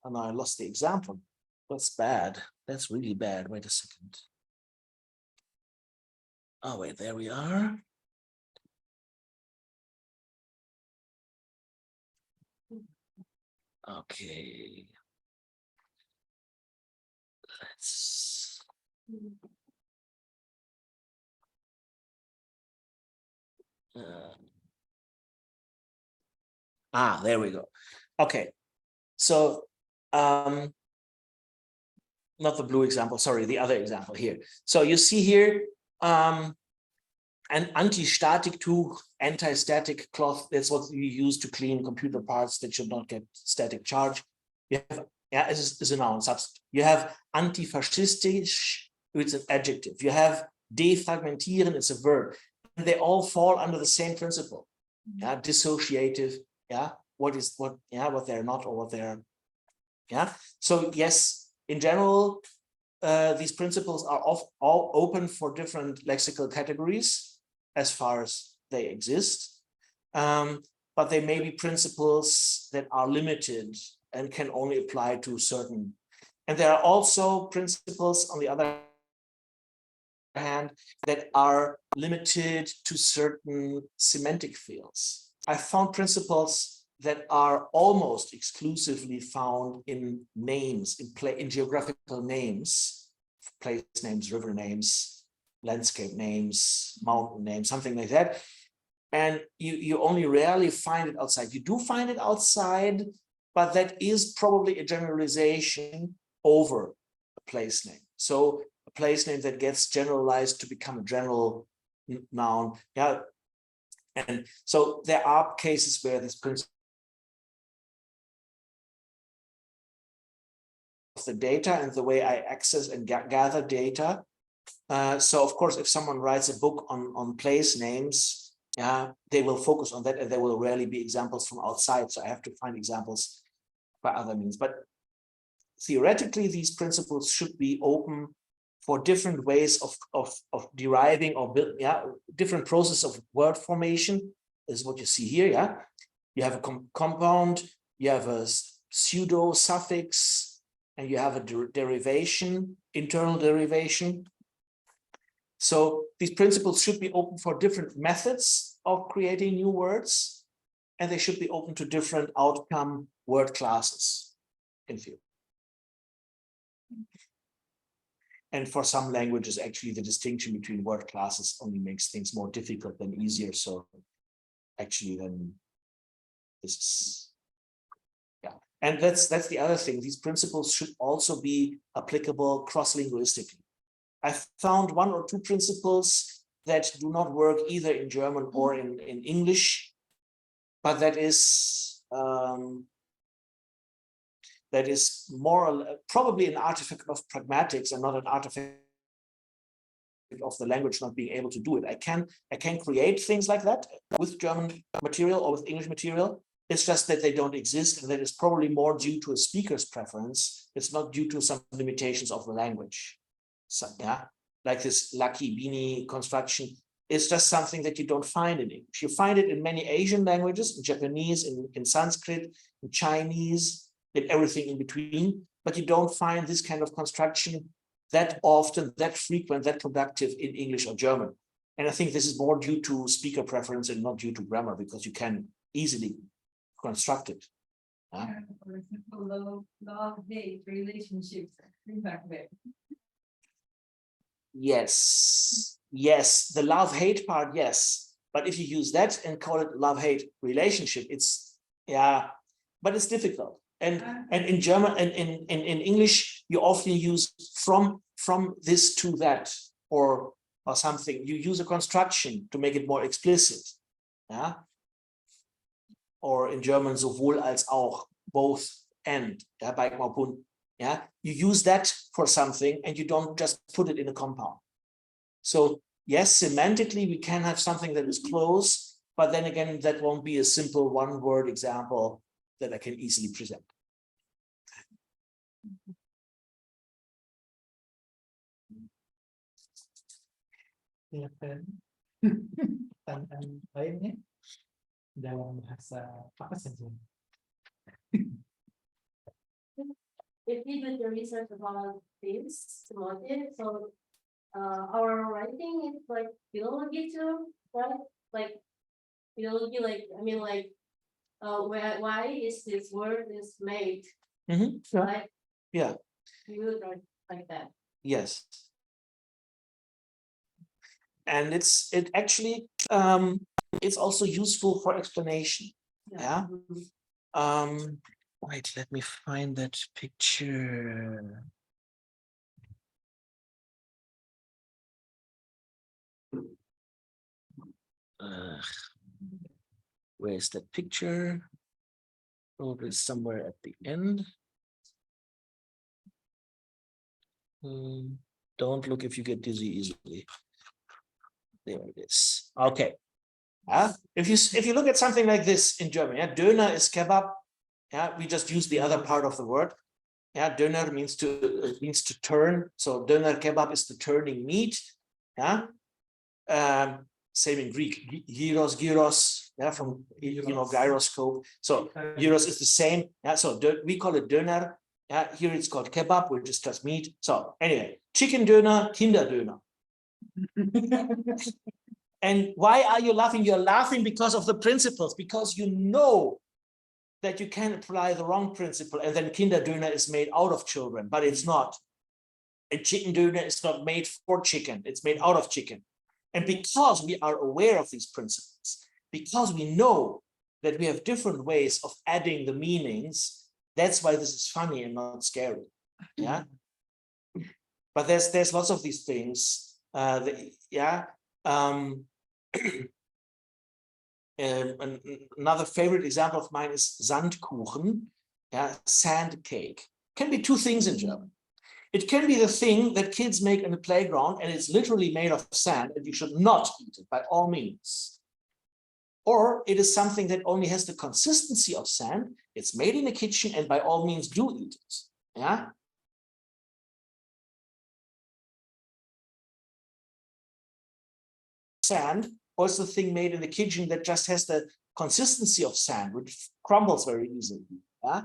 no, I lost the example. That's bad. That's really bad. Wait a second. Oh, wait, there we are. Okay. Let's. There we go. Okay. So, not the blue example, sorry, the other example here. So you see here, an anti-static Tuch, anti-static cloth, that's what you use to clean computer parts that should not get static charge. You have, yeah, is a noun substitute. You have antifaschistisch, it's an adjective. You have defragmentieren, it's a verb. And they all fall under the same principle. Yeah, dissociative, yeah, what they're not or what they're, yeah. So yes, in general, these principles are all open for different lexical categories as far as they exist. But they may be principles that are limited and can only apply to certain. And there are also principles, on the other hand, that are limited to certain semantic fields. I found principles that are almost exclusively found in names, in geographical names, place names, river names, landscape names, mountain names, something like that. And you only rarely find it outside. You do find it outside, but that is probably a generalization over a place name. So a place name that gets generalized to become a general noun. Yeah. And so there are cases where this principle of the data and the way I access and gather data. So of course, if someone writes a book on place names, they will focus on that, and there will rarely be examples from outside. So I have to find examples by other means. But theoretically, these principles should be open for different ways of deriving or build, different process of word formation. Is what you see here. Yeah, you have a compound, you have a pseudo suffix, and you have a derivation, internal derivation. So these principles should be open for different methods of creating new words, and they should be open to different outcome word classes in theory. And for some languages, actually, the distinction between word classes only makes things more difficult than easier. So actually, then this is, yeah. And that's the other thing. These principles should also be applicable cross-linguistically. I found 1 or 2 principles that do not work either in German or in English, but that is more probably an artifact of pragmatics and not an artifact of the language not being able to do it. I can create things like that with German material or with English material. It's just that they don't exist, and that is probably more due to a speaker's preference. It's not due to some limitations of the language. So, yeah, like this lucky beanie construction is just something that you don't find in English. You find it in many Asian languages, in Japanese, in Sanskrit, in Chinese, in everything in between, but you don't find this kind of construction that often, that frequent, that productive in English or German. And I think this is more due to speaker preference and not due to grammar, because you can easily construct it. For example, love-hate relationships. Yes, yes, the love-hate part, yes. But if you use that and call it love-hate relationship, it's, yeah, but it's difficult. And in German and in English, you often use from this to that, or something. You use a construction to make it more explicit. Yeah. Or in German, sowohl als auch, both and. Yeah, yeah, you use that for something and you don't just put it in a compound. So yes, semantically, we can have something that is close, but then again, that won't be a simple one-word example that I can easily present. Silahkan. Pertanyaan lainnya dalam bahasa apa saja. If we do the research about this motive, so our writing is like philology too, right? Like philology, like I mean, like why is this word is made? Right? Yeah. You write like that. Yes. And it's also useful for explanation. Yeah. Wait, let me find that picture. Where's that picture? Oh, it's somewhere at the end. Don't look if you get dizzy easily. There it is. Okay. If you look at something like this in German, yeah, Döner is kebab. Yeah, we just use the other part of the word. Yeah, Döner means to turn. So Döner kebab is the turning meat. Yeah. Same in Greek. Gyros. Yeah, from gyroscope. So gyros is the same. Yeah. So we call it Döner. Yeah. Here it's called kebab, which is just meat. So anyway, chicken Döner, Kinderdöner. And why are you laughing? You're laughing because of the principles, because you know that you can apply the wrong principle, and then Kinderdöner is made out of children, but it's not. And chicken Döner is not made for chicken, it's made out of chicken. And because we are aware of these principles, because we know that we have different ways of adding the meanings, that's why this is funny and not scary. Yeah. But there's lots of these things. Another favorite example of mine is Sandkuchen, sand cake. Can be two things in German. It can be the thing that kids make in the playground and it's literally made of sand and you should not eat it by all means. Or it is something that only has the consistency of sand. It's made in the kitchen and by all means do eat it. Yeah. Sand, or it's the thing made in the kitchen that just has the consistency of sand, which crumbles very easily. Yeah?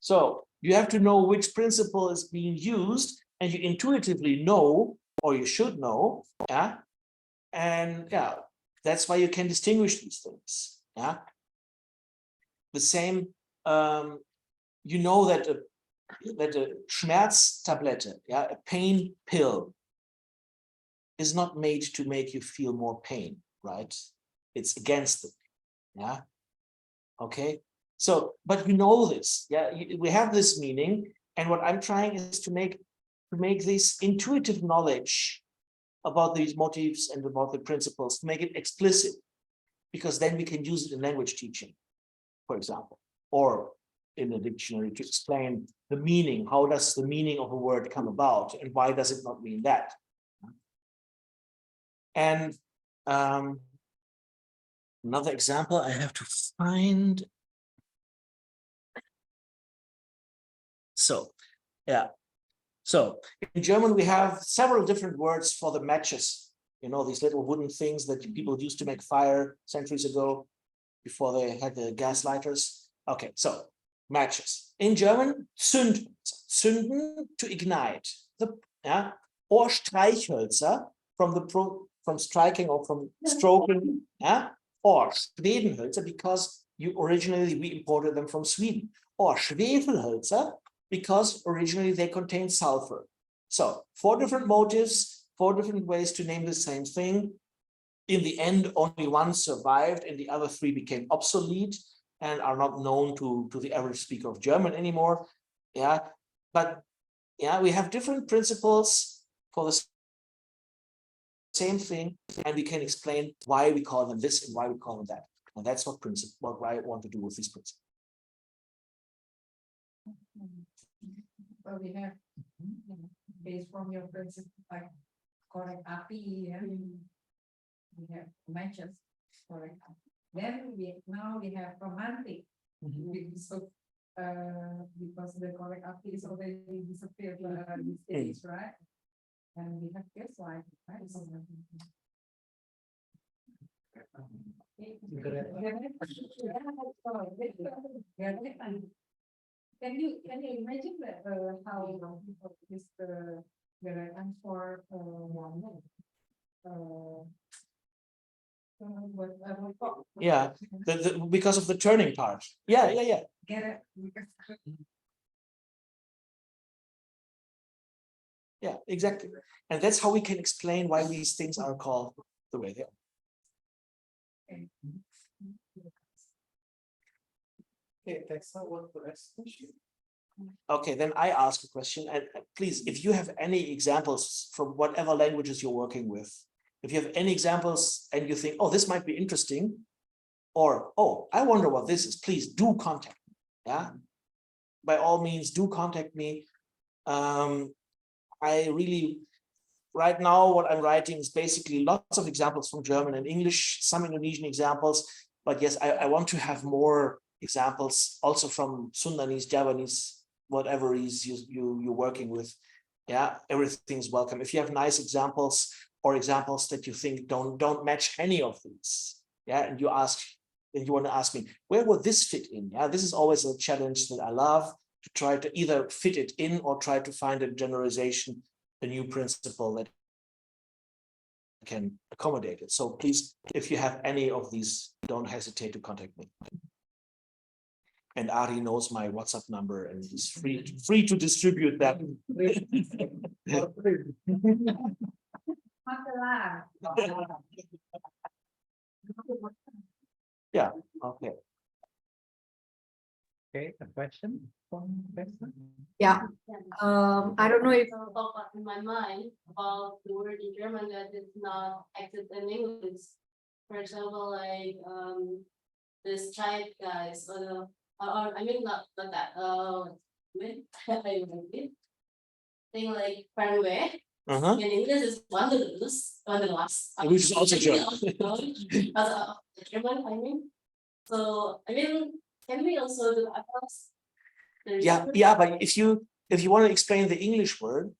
So you have to know which principle is being used, and you intuitively know, or you should know. Yeah. And yeah, that's why you can distinguish these things. Yeah. The same, you know that a Schmerztablette, yeah, a pain pill, is not made to make you feel more pain, right? It's against it. Yeah. Okay. So, but you know this. Yeah, we have this meaning, and what I'm trying is to make this intuitive knowledge about these motives and about the principles, to make it explicit, because then we can use it in language teaching, for example, or in a dictionary to explain the meaning. How does the meaning of a word come about, and why does it not mean that? And another example I have to find. So, yeah. So in German, we have several different words for the matches. You know, these little wooden things that people used to make fire centuries ago, before they had the gas lighters. Okay, so matches. In German, Zünden, zünden, to ignite. Yeah, or Streichhölzer, from striking or from stroking. Yeah, or Schwedenhölzer, because originally we imported them from Sweden. Or Schwefelhölzer, because originally they contain sulfur. So 4 different motives, 4 different ways to name the same thing. In the end, only one survived, and the other 3 became obsolete and are not known to the average speaker of German anymore. Yeah, but yeah, we have different principles for the same thing, and we can explain why we call them this and why we call them that. And that's what I want to do with this principle. Well, we have based from your principle, like correct api, we have matches, correct. Then now we have romantic, because the correct api is already disappeared these days, right? And we have gaslight, right? Can you imagine that how is the for yeah, because of the turning part. Yeah. Get it? Yeah, exactly. And that's how we can explain why these things are called the way they are. Okay, thanks. What the rest? Okay, then I ask a question, and please, if you have any examples from whatever languages you're working with, if you have any examples and you think, oh, this might be interesting, or, oh, I wonder what this is, please do contact me. Yeah, by all means, do contact me. I really, right now, what I'm writing is basically lots of examples from German and English, some Indonesian examples, but yes, I want to have more examples also from Sundanese, Javanese, whatever is you're working with. Yeah, everything's welcome. If you have nice examples or examples that you think don't match any of these, yeah, and you want to ask me, where would this fit in? Yeah, this is always a challenge that I love, to try to either fit it in or try to find a generalization, a new principle that can accommodate it. So please, if you have any of these, don't hesitate to contact me. And Ari knows my WhatsApp number and is free to distribute that. Yeah, okay. Okay, a question from person? Yeah, I don't know if Thought in my mind about the word in German that is not acted in English. For example, like the strike guys, or I mean not that. Thing like Fernweh. In English is Wanderlust. Which is also German. German, I mean. So I mean, can we also do apples? Yeah, but if you want to explain the English word,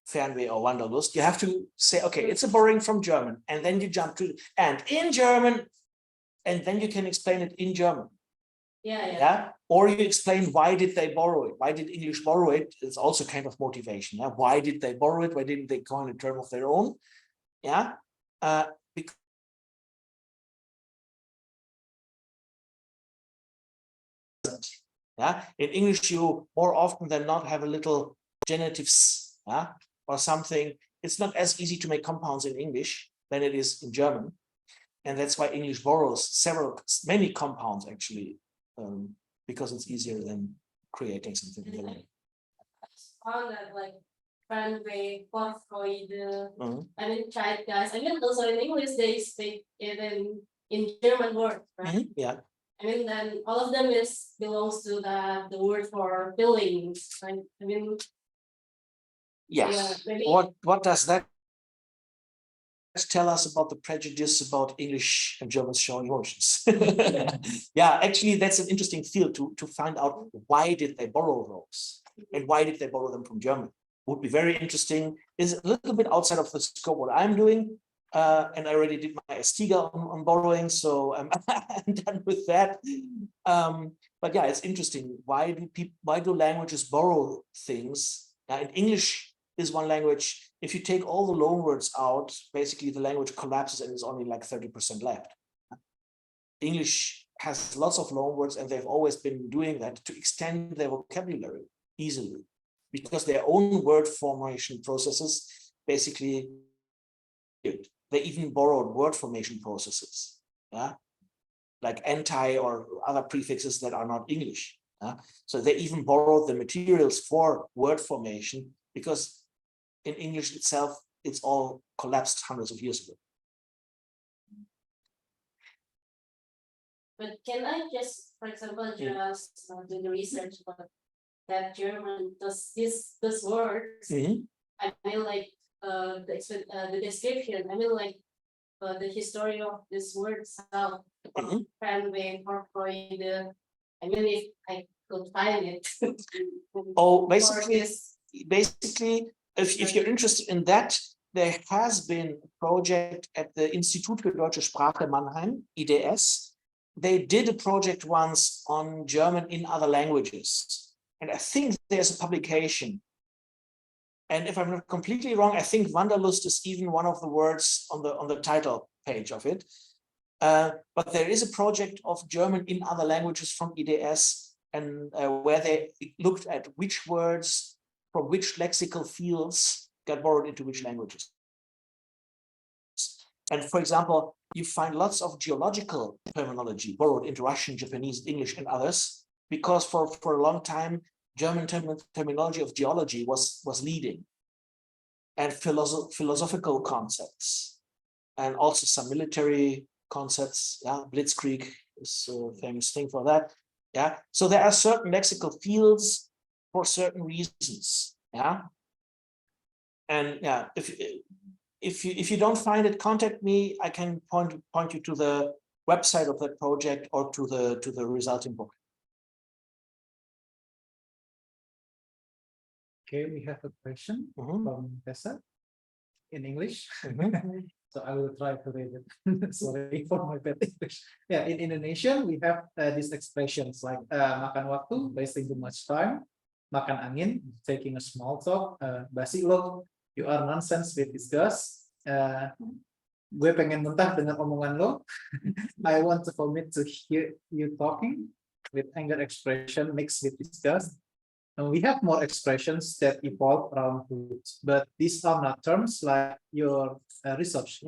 Fernweh or Wanderlust, you have to say, okay, it's a borrowing from German, and then you jump to and in German, and then you can explain it in German. Yeah. Or you explain why did they borrow it? Why did English borrow it? It's also kind of motivation. Yeah. Why did they borrow it? Why didn't they coin a term of their own? Yeah. Because yeah, in English you more often than not have a little genitives, yeah, or something. It's not as easy to make compounds in English than it is in German. And that's why English borrows many compounds actually, because it's easier than creating something. Found that like Fenway, Vorfreude, Mhm. I mean Zeitgeist. I mean also in English they speak it in German word, right? Mhm, yeah. I mean then all of them belongs to the word for feelings. Right? I mean Yes. yeah, maybe What does that tell us about the prejudice about English and Germans showing emotions? Yeah, actually, that's an interesting field to find out why did they borrow those and why did they borrow them from German? Would be very interesting. Is a little bit outside of the scope what I'm doing, and I already did my STIGA on borrowing, so I'm done with that. But yeah, it's interesting. Why do languages borrow things? In English is one language. If you take all the loan words out, basically the language collapses and is only like 30% left. English has lots of loan words, and they've always been doing that to extend their vocabulary easily, because their own word formation processes basically, they even borrowed word formation processes, yeah, like anti or other prefixes that are not English. So they even borrowed the materials for word formation, because in English itself, it's all collapsed hundreds of years ago. but can I just, for example, just do the research about that German does this words? I mean like the description, I mean like the history of this word itself, Fenway, Vorfreude. I mean if I could find it. Oh, basically, if you're interested in that, there has been a project at the Institut für Deutsche Sprache Mannheim, IDS. They did a project once on German in other languages. And I think there's a publication. And if I'm not completely wrong, I think Wanderlust is even one of the words on the title page of it. But there is a project of German in other languages from IDS, and where they looked at which words from which lexical fields got borrowed into which languages. And for example, you find lots of geological terminology borrowed into Russian, Japanese, English, and others, because for a long time, German terminology of geology was leading, and philosophical concepts, and also some military concepts. Yeah, Blitzkrieg is a famous thing for that. Yeah, so there are certain lexical fields for certain reasons. Yeah, and yeah, if you don't find it, contact me. I can point you to the website of that project or to the resulting book. Okay, we have a question from Tessa in English. So I will try to read it. Sorry for my bad English. Yeah, in Indonesian we have these expressions like makan waktu, wasting too much time, makan angin, taking a small talk, basi lo, you are nonsense with disgust. Gue pengen muntah dengan omongan lo. I want to vomit to hear you talking, with anger expression mixed with disgust. And we have more expressions that evolve around roots, but these are not terms like your research.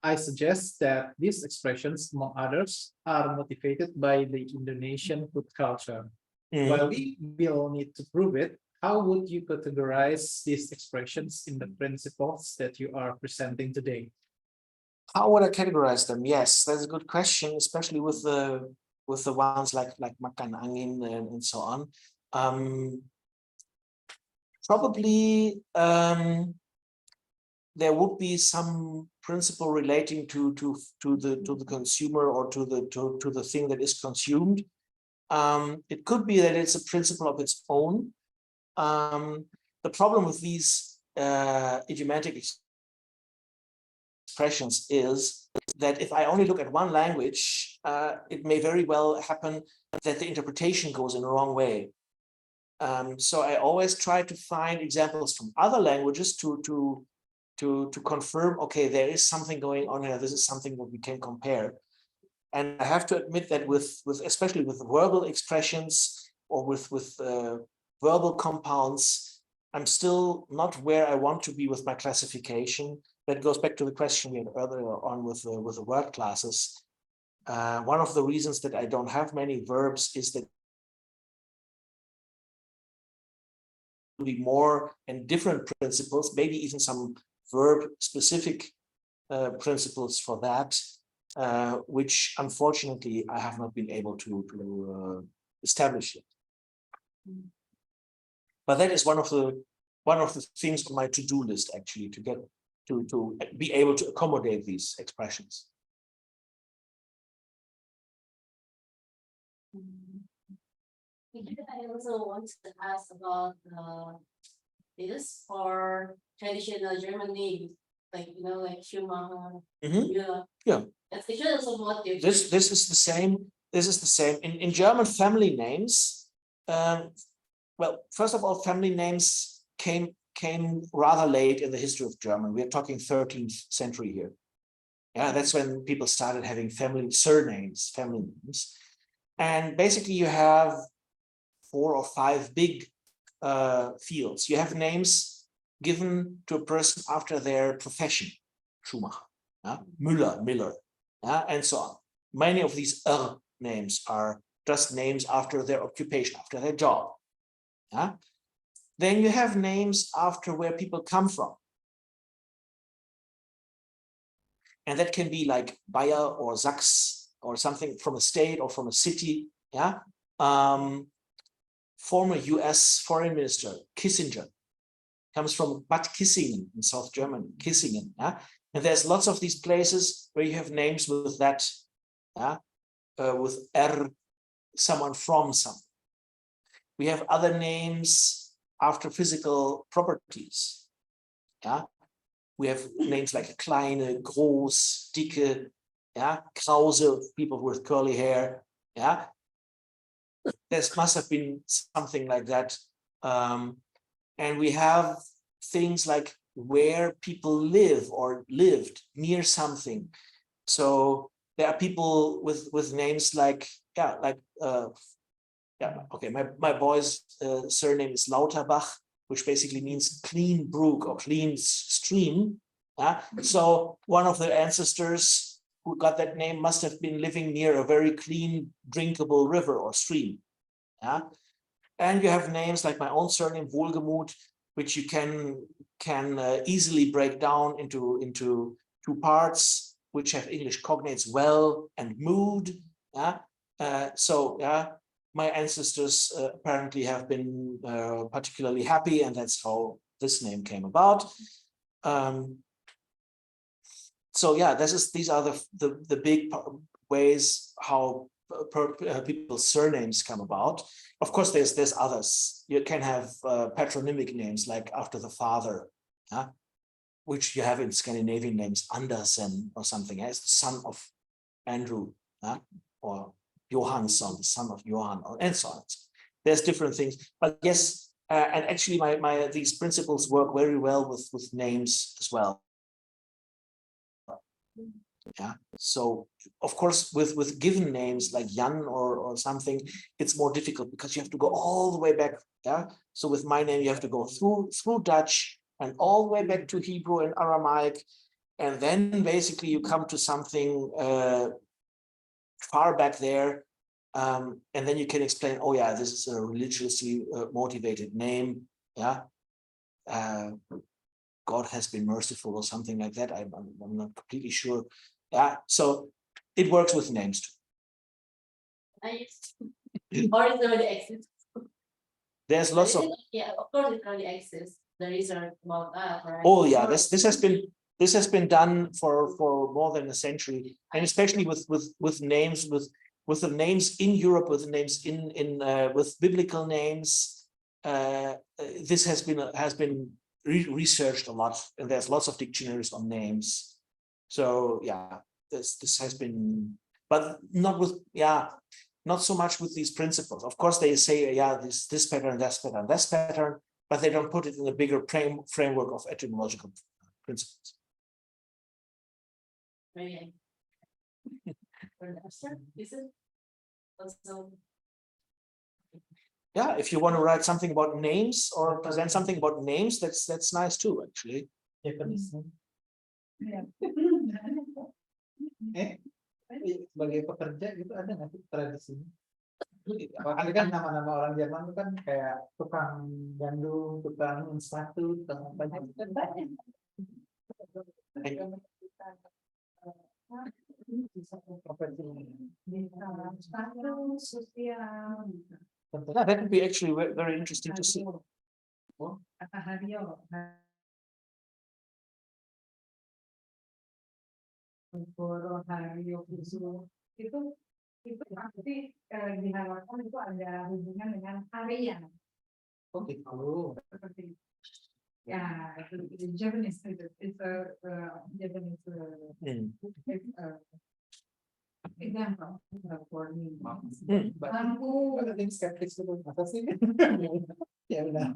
I suggest that these expressions, among others, are motivated by the Indonesian food culture. While we will need to prove it, how would you categorize these expressions in the principles that you are presenting today? How would I categorize them? Yes, that's a good question, especially with the ones like makan angin and so on. Probably there would be some principle relating to the consumer or to the thing that is consumed. It could be that it's a principle of its own. The problem with these idiomatic expressions is that if I only look at one language, it may very well happen that the interpretation goes in the wrong way. So I always try to find examples from other languages to confirm, okay, there is something going on here. This is something that we can compare. And I have to admit that with especially with verbal expressions or with verbal compounds, I'm still not where I want to be with my classification. that goes back to the question we had earlier on with the word classes. One of the reasons that I don't have many verbs is that be more and different principles, maybe even some verb specific principles for that, which unfortunately I have not been able to establish yet. But that is one of the things on my to-do list, actually, to get to be able to accommodate these expressions. I also want to ask about this for traditional German names, like like Schumacher. Yeah. That's actually also motive. This is the same. This is the same in German family names. Well, first of all, family names came rather late in the history of German. We are talking 13th century here. Yeah, that's when people started having family surnames, family names. And basically you have 4 or 5 big fields. You have names given to a person after their profession, Schumacher, Müller, Miller, and so on. Many of these names are just names after their occupation, after their job. Then you have names after where people come from. And that can be like Bayer or Sachs or something from a state or from a city. Former US foreign minister Kissinger comes from Bad Kissingen in South Germany, Kissingen. And there's lots of these places where you have names with that, with R, someone from something. We have other names after physical properties. We have names like Kleine, Groß, Dicke, Krause, people with curly hair. There must have been something like that. And we have things like where people live or lived near something. So there are people with names like, okay, my boy's surname is Lauterbach, which basically means clean brook or clean stream. So one of the ancestors who got that name must have been living near a very clean, drinkable river or stream. And you have names like my own surname, Wohlgemuth, which you can easily break down into 2 parts, which have English cognates, well and mood. My ancestors apparently have been particularly happy, and that's how this name came about. These are the big ways how people's surnames come about. Of course, there's others. You can have patronymic names like after the father, which you have in Scandinavian names, Andersen or something. It's the son of Andrew, or Johansson, the son of Johann, and so on. There's different things, but yes, and actually these principles work very well with names as well. So of course with given names like Jan or something, it's more difficult because you have to go all the way back. So with my name you have to go through Dutch and all the way back to Hebrew and Aramaic, and then basically you come to something far back there, and then you can explain, oh yeah, this is a religiously motivated name. God has been merciful or something like that. I'm not completely sure. So it works with names too. Or is there already exists? There's lots of. Yeah, of course it already exists. The research about that, right? Oh yeah, this has been done for more than a century, and especially with names with the names in Europe, with the names with biblical names. This has been researched a lot, and there's lots of dictionaries on names. So yeah, this has been, but not so much with these principles. Of course, they say this pattern, that pattern, but they don't put it in a bigger framework of etymological principles. Right. Is it also? Yeah, if you want to write something about names or present something about names, that's nice too, actually. Japanese. Sebagai pekerja gitu ada nggak sih tradisinya? Apalagi kan nama-nama orang Jerman itu kan kayak tukang gandum, tukang sepatu, tukang apa aja kan banyak. Yeah, that would be actually very interesting to see. Itu pasti diharapkan itu ada hubungan dengan harian. Oh gitu. Seperti ya, itu Japanese it's a Japanese example for me. But I think skeptics itu masa sih? Ya udah.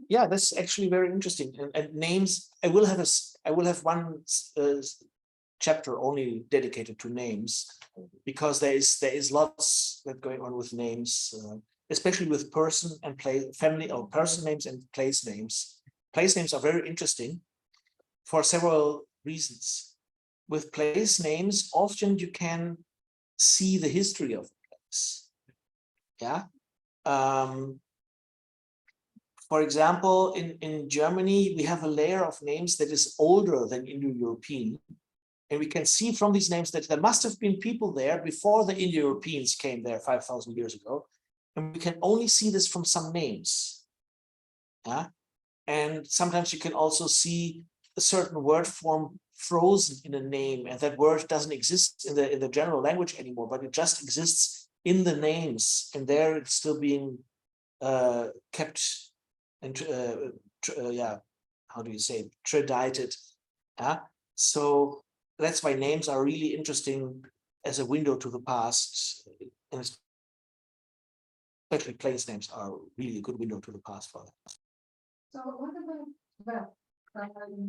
Yeah, that's actually very interesting. And names, I will have one chapter only dedicated to names, because there is lots that going on with names, especially with person and place, family or person names and place names. Place names are very interesting for several reasons. With place names, often you can see the history of the place. Yeah. For example, in Germany, we have a layer of names that is older than Indo-European. And we can see from these names that there must have been people there before the Indo-Europeans came there 5,000 years ago. And we can only see this from some names. Yeah? And sometimes you can also see a certain word form frozen in a name, and that word doesn't exist in the general language anymore, but it just exists in the names, and there it's still being kept and yeah, how do you say, tradited. So that's why names are really interesting as a window to the past, and especially place names are really a good window to the past for that. So what about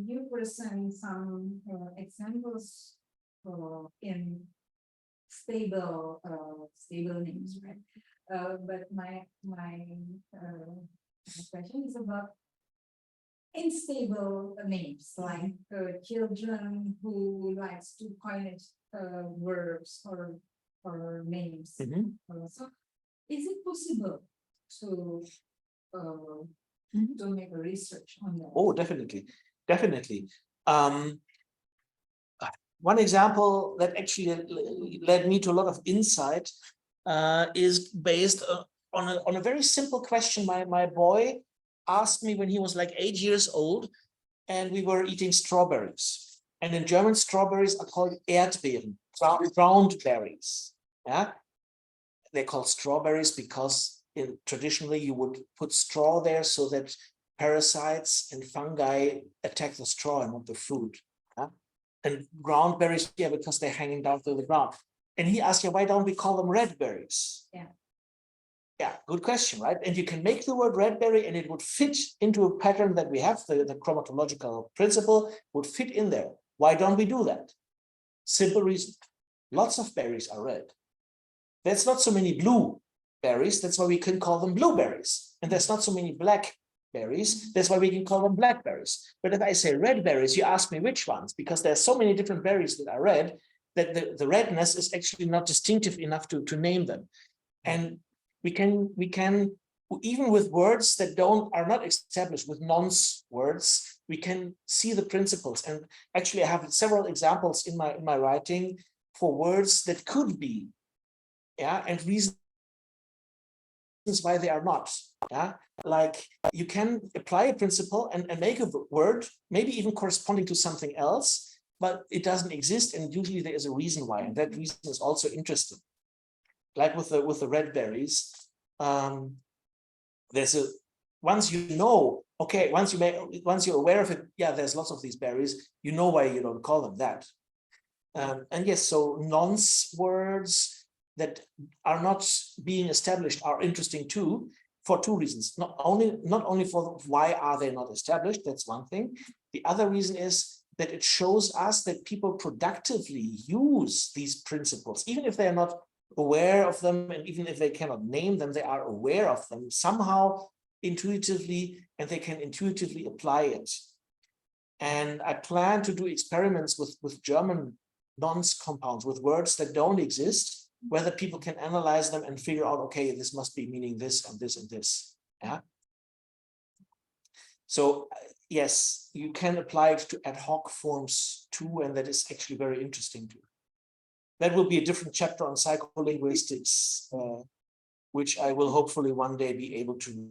you present some examples in stable names, right? But my question is about unstable names, like children who likes to coin verbs or names. So is it possible to make a research on that? Oh, definitely. One example that actually led me to a lot of insight is based on a very simple question my boy asked me when he was like 8 years old, and we were eating strawberries. And in German, strawberries are called Erdbeeren, ground berries. Yeah, they're called strawberries because traditionally you would put straw there so that parasites and fungi attack the straw and not the fruit. Yeah? And ground berries, yeah, because they're hanging down to the ground. And he asked, yeah, why don't we call them red berries? Yeah, good question, right? And you can make the word red berry and it would fit into a pattern that we have, the chromatological principle would fit in there. Why don't we do that? Simple reason. Lots of berries are red. There's not so many blue berries. That's why we can call them blueberries. And there's not so many black berries. That's why we can call them blackberries. But if I say red berries, you ask me which ones, because there's so many different berries that are red that the redness is actually not distinctive enough to name them. And we can even with words that are not established, with nonce words, we can see the principles. And actually I have several examples in my writing for words that could be, yeah, and reasons why they are not. Yeah, like you can apply a principle and make a word, maybe even corresponding to something else, but it doesn't exist, and usually there is a reason why, and that reason is also interesting. Like with the red berries, there's once you know, okay, once you're aware of it, yeah, there's lots of these berries, you know why you don't call them that. And yes, so nonce words, that are not being established are interesting too, for two reasons. Not only for why are they not established, that's one thing. The other reason is that it shows us that people productively use these principles, even if they are not aware of them, and even if they cannot name them, they are aware of them somehow intuitively, and they can intuitively apply it. And I plan to do experiments with German nonce compounds, with words that don't exist, whether people can analyze them and figure out, okay, this must be meaning this and this and this. Yeah. So yes, you can apply it to ad hoc forms too, and that is actually very interesting too. That will be a different chapter on psycholinguistics, which I will hopefully one day be able to.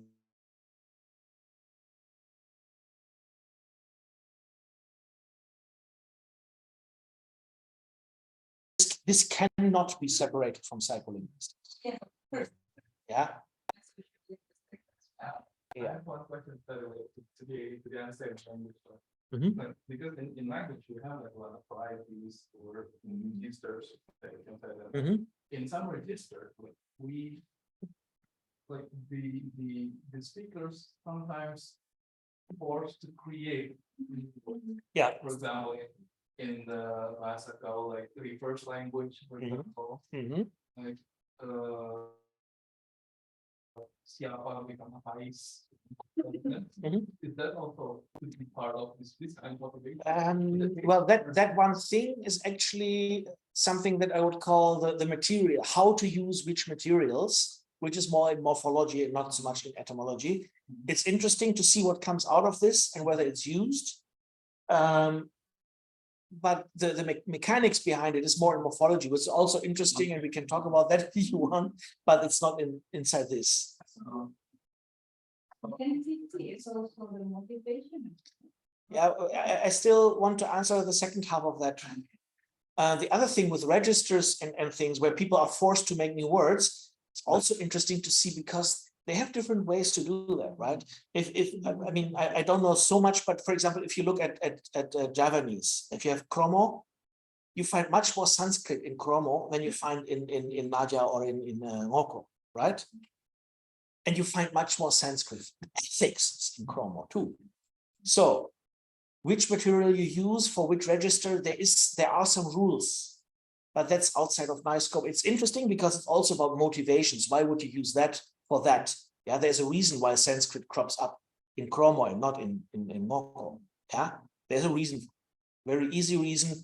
This cannot be separated from psycholinguistics. Yeah. Yeah. I have one question to the answer in language. Mhm. Because in language you have like a lot of varieties or registers that you can say that. Mhm. In some register, we like the speakers sometimes forced to create. Yeah. For example, in the Masako, like the first language, for Mhm. example, Mhm. like siapa become a pais. Mhm. Is that also could be part of this kind of motivation? Well, that one thing is actually something that I would call the material, how to use which materials, which is more in morphology and not so much in etymology. It's interesting to see what comes out of this and whether it's used. But the mechanics behind it is more in morphology, which is also interesting, and we can talk about that if you want, but it's not inside this. Authenticity is also the motivation. Yeah, I still want to answer the second half of that. The other thing with registers and things where people are forced to make new words, it's also interesting to see because they have different ways to do that, right? I mean, I don't know so much, but for example, if you look at Javanese, if you have Kromo, you find much more Sanskrit in Kromo than you find in Naja or in Ngoko, right? And you find much more Sanskrit ethics in Kromo too. So which material you use for which register, there are some rules, but that's outside of my scope. It's interesting because it's also about motivations. Why would you use that for that? Yeah, there's a reason why Sanskrit crops up in Kromo and not in Ngoko. Yeah, there's a reason, very easy reason,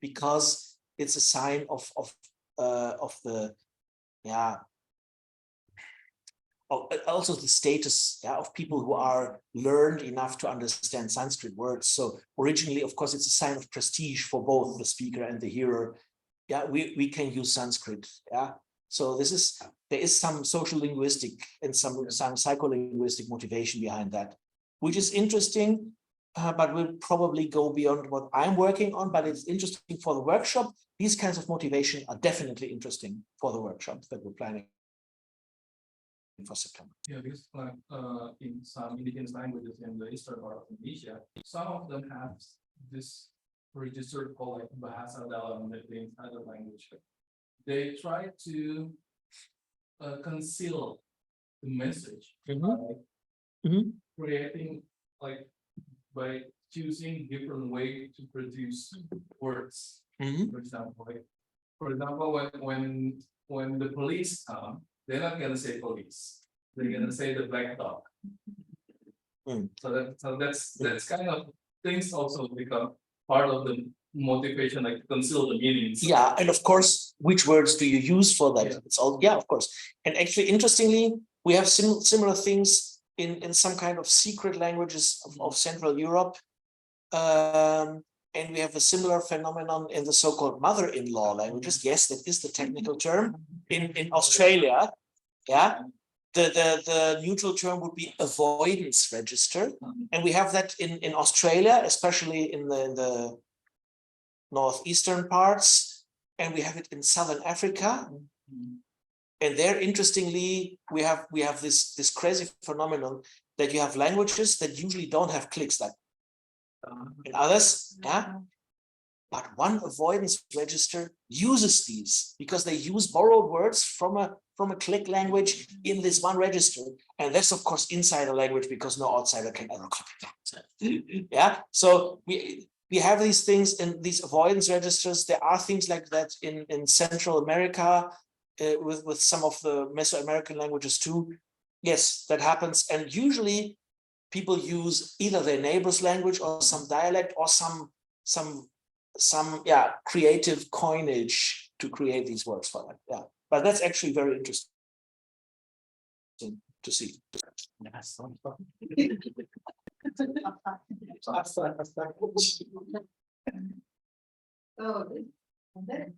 because it's a sign of the, yeah, also the status, yeah, of people who are learned enough to understand Sanskrit words. So originally, of course, it's a sign of prestige for both the speaker and the hearer. Yeah, we can use Sanskrit. Yeah, so there is some social linguistic and some psycholinguistic motivation behind that, which is interesting, but will probably go beyond what I'm working on. But it's interesting for the workshop. These kinds of motivation are definitely interesting for the workshop that we're planning for September. Yeah, because like in some indigenous languages in the eastern part of Indonesia, some of them have this register called like bahasa dalam, that means other language. They try to conceal the message by creating like by choosing different way to produce words. For example, when the police come, they're not gonna say police. They're gonna say the black dog. So that's kind of things also become part of the motivation, like to conceal the meanings. Yeah, and of course, which words do you use for that? Yeah. It's all, yeah, of course. And actually, interestingly, we have similar things in some kind of secret languages of Central Europe. And we have a similar phenomenon in the so-called mother-in-law languages. Yes, that is the technical term. In Australia, yeah, the neutral term would be avoidance register. And we have that in Australia, especially in the northeastern parts, and we have it in Southern Africa. And there, interestingly, we have this crazy phenomenon that you have languages that usually don't have clicks like in others, yeah. But one avoidance register uses these because they use borrowed words from a click language in this one register. And that's, of course, insider language because no outsider can ever copy that. Yeah. So we have these things in these avoidance registers. There are things like that in Central America with some of the Mesoamerican languages too. Yes, that happens. And usually people use either their neighbor's language or some dialect or some creative coinage to create these words for that. Yeah, but that's actually very interesting to see. So that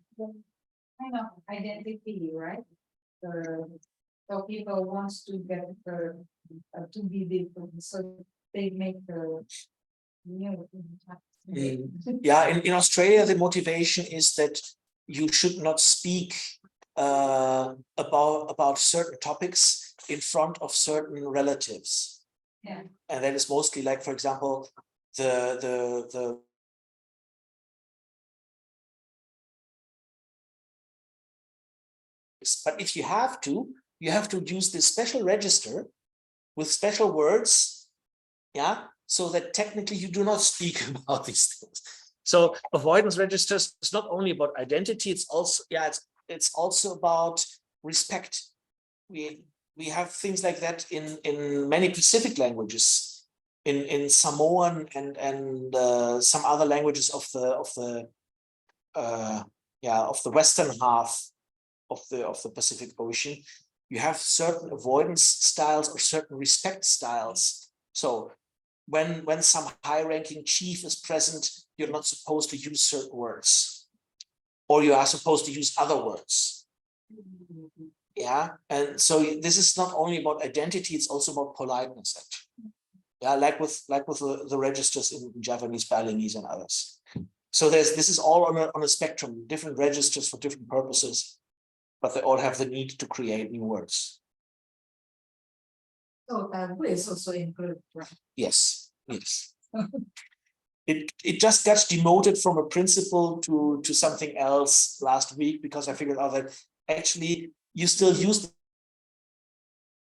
kind of identity, right? So people wants to get to be different, so they make the Yeah, in Australia, the motivation is that you should not speak about certain topics in front of certain relatives. Yeah. And that is mostly like, for example, the but if you have to use this special register with special words, yeah, so that technically you do not speak about these things. So avoidance registers is not only about identity, it's also, yeah, it's also about respect. We have things like that in many Pacific languages, in Samoan and some other languages of the western half of the Pacific Ocean. You have certain avoidance styles or certain respect styles. So when some high-ranking chief is present, you're not supposed to use certain words, or you are supposed to use other words. Yeah, and so this is not only about identity; it's also about politeness. Actually. Yeah, like with the registers in Japanese, Balinese, and others. So this is all on a spectrum, different registers for different purposes, but they all have the need to create new words. So is also included, right? Yes, yes. It just got demoted from a principle to something else last week because I figured out that actually you still use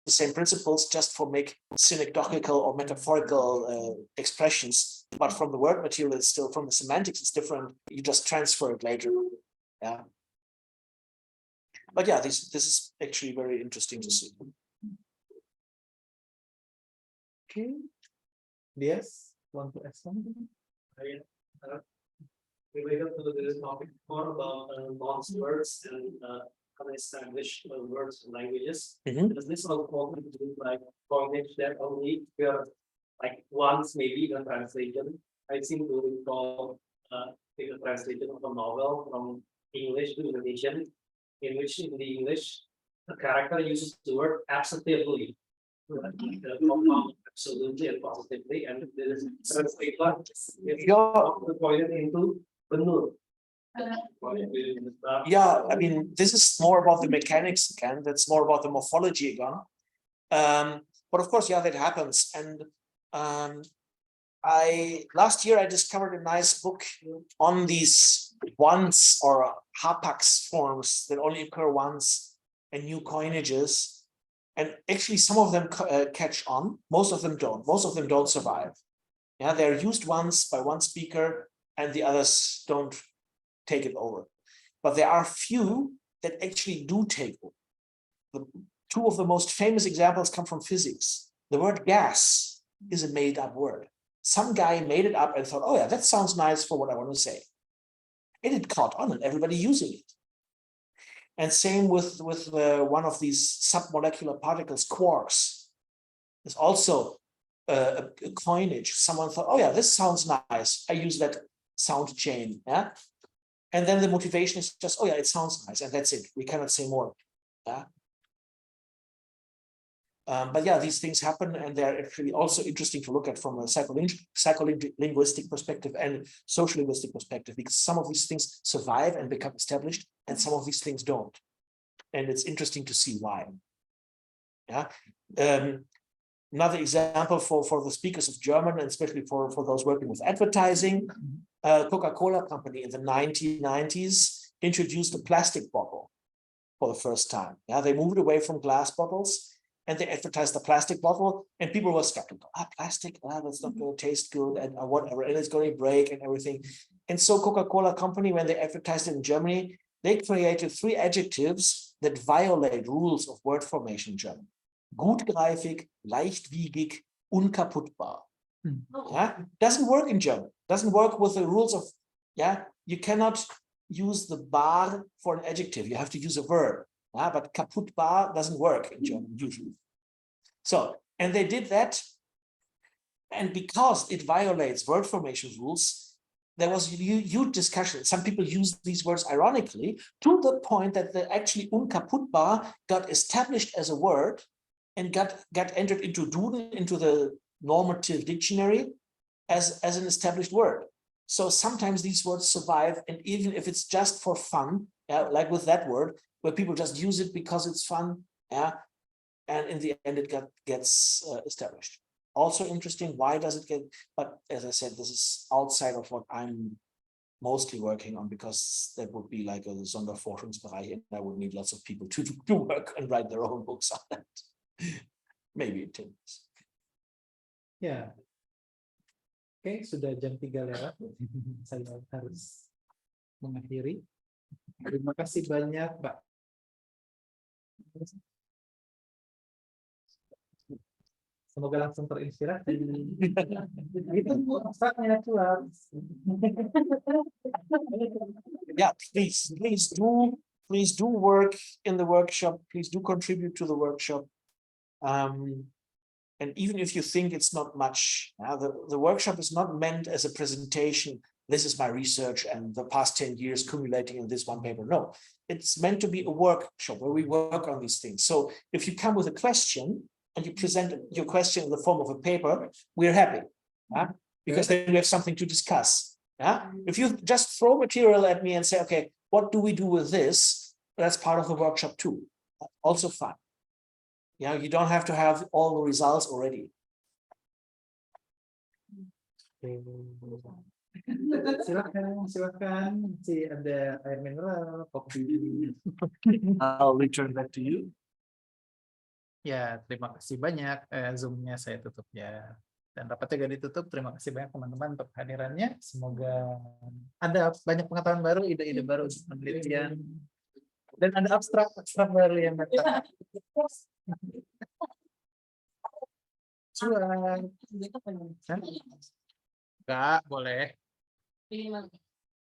the same principles just for make synecdochical or metaphorical expressions, but from the word material it's still, from the semantics it's different. You just transfer it later. Yeah. But yeah, this is actually very interesting to see. Okay. Yes, want to add something? Related to this topic, more about lost words and unestablished words and languages. Does this also do like coinage that only appear like once maybe in a translation? I seem to recall a translation of a novel from English to Indonesian, in which in the English the character uses the word absolutely. Absolutely and positively, and there is pointed into benur. Yeah, I mean, this is more about the mechanics again. That's more about the morphology again. But of course, yeah, that happens. And last year I discovered a nice book on these once or hapax forms that only occur once and new coinages. And actually, some of them catch on. Most of them don't. Most of them don't survive. Yeah, they're used once by one speaker, and the others don't take it over. But there are few that actually do take over. Two of the most famous examples come from physics. The word gas is a made-up word. Some guy made it up and thought, "Oh yeah, that sounds nice for what I want to say." And it caught on, and everybody using it. And same with one of these submolecular particles, quarks. It's also a coinage. Someone thought, "Oh yeah, this sounds nice. I use that sound chain." Yeah, and then the motivation is just, "Oh yeah, it sounds nice," and that's it. We cannot say more. Yeah. But yeah, these things happen, and they're actually also interesting to look at from a psycholinguistic perspective and social linguistic perspective, because some of these things survive and become established, and some of these things don't. And it's interesting to see why. Yeah. Another example for the speakers of German, and especially for those working with advertising, Coca-Cola company in the 1990s introduced a plastic bottle for the first time. Yeah, they moved away from glass bottles and they advertised the plastic bottle, and people were skeptical. Plastic, that's not going to taste good, and whatever, and it's going to break and everything. And so Coca-Cola company, when they advertised it in Germany, they created 3 adjectives that violate rules of word formation in German. Gutgreifig, leichtwiegig, unkaputtbar. Yeah, doesn't work in German. Doesn't work with the rules of, you cannot use the bar for an adjective. You have to use a verb. But kaputtbar doesn't work in German usually. So, and they did that, and because it violates word formation rules, there was huge discussion. Some people use these words ironically, to the point that actually unkaputtbar got established as a word and got entered into Duden, into the normative dictionary as an established word. So sometimes these words survive, and even if it's just for fun, like with that word, where people just use it because it's fun, and in the end it gets established. Also interesting, why does it get, but as I said, this is outside of what I'm mostly working on, because that would be like a Sonderforschungsbereich, and I would need lots of people to work and write their own books on that. Maybe in 10 years. Ya. Oke, sudah jam 3 lewat. Saya harus mengakhiri. Terima kasih banyak, Pak. Semoga langsung terinspirasi. Itu Bu, abstraknya keluar. Yeah, please do work in the workshop. Please do contribute to the workshop. And even if you think it's not much, the workshop is not meant as a presentation. This is my research and the past 10 years accumulating in this one paper. No, it's meant to be a workshop where we work on these things. So if you come with a question and you present your question in the form of a paper, we're happy, because then we have something to discuss. If you just throw material at me and say, okay, what do we do with this? That's part of the workshop too. Also fun. You don't have to have all the results already. Silakan. Si ada air mineral, kopi. I'll return that to you. Ya, terima kasih banyak. Zoom-nya saya tutup ya. Dan rapatnya gak ditutup. Terima kasih banyak teman-teman untuk kehadirannya. Semoga ada banyak pengetahuan baru, ide-ide baru untuk penelitian. Dan ada abstrak baru yang datang. Cuan. Enggak, boleh.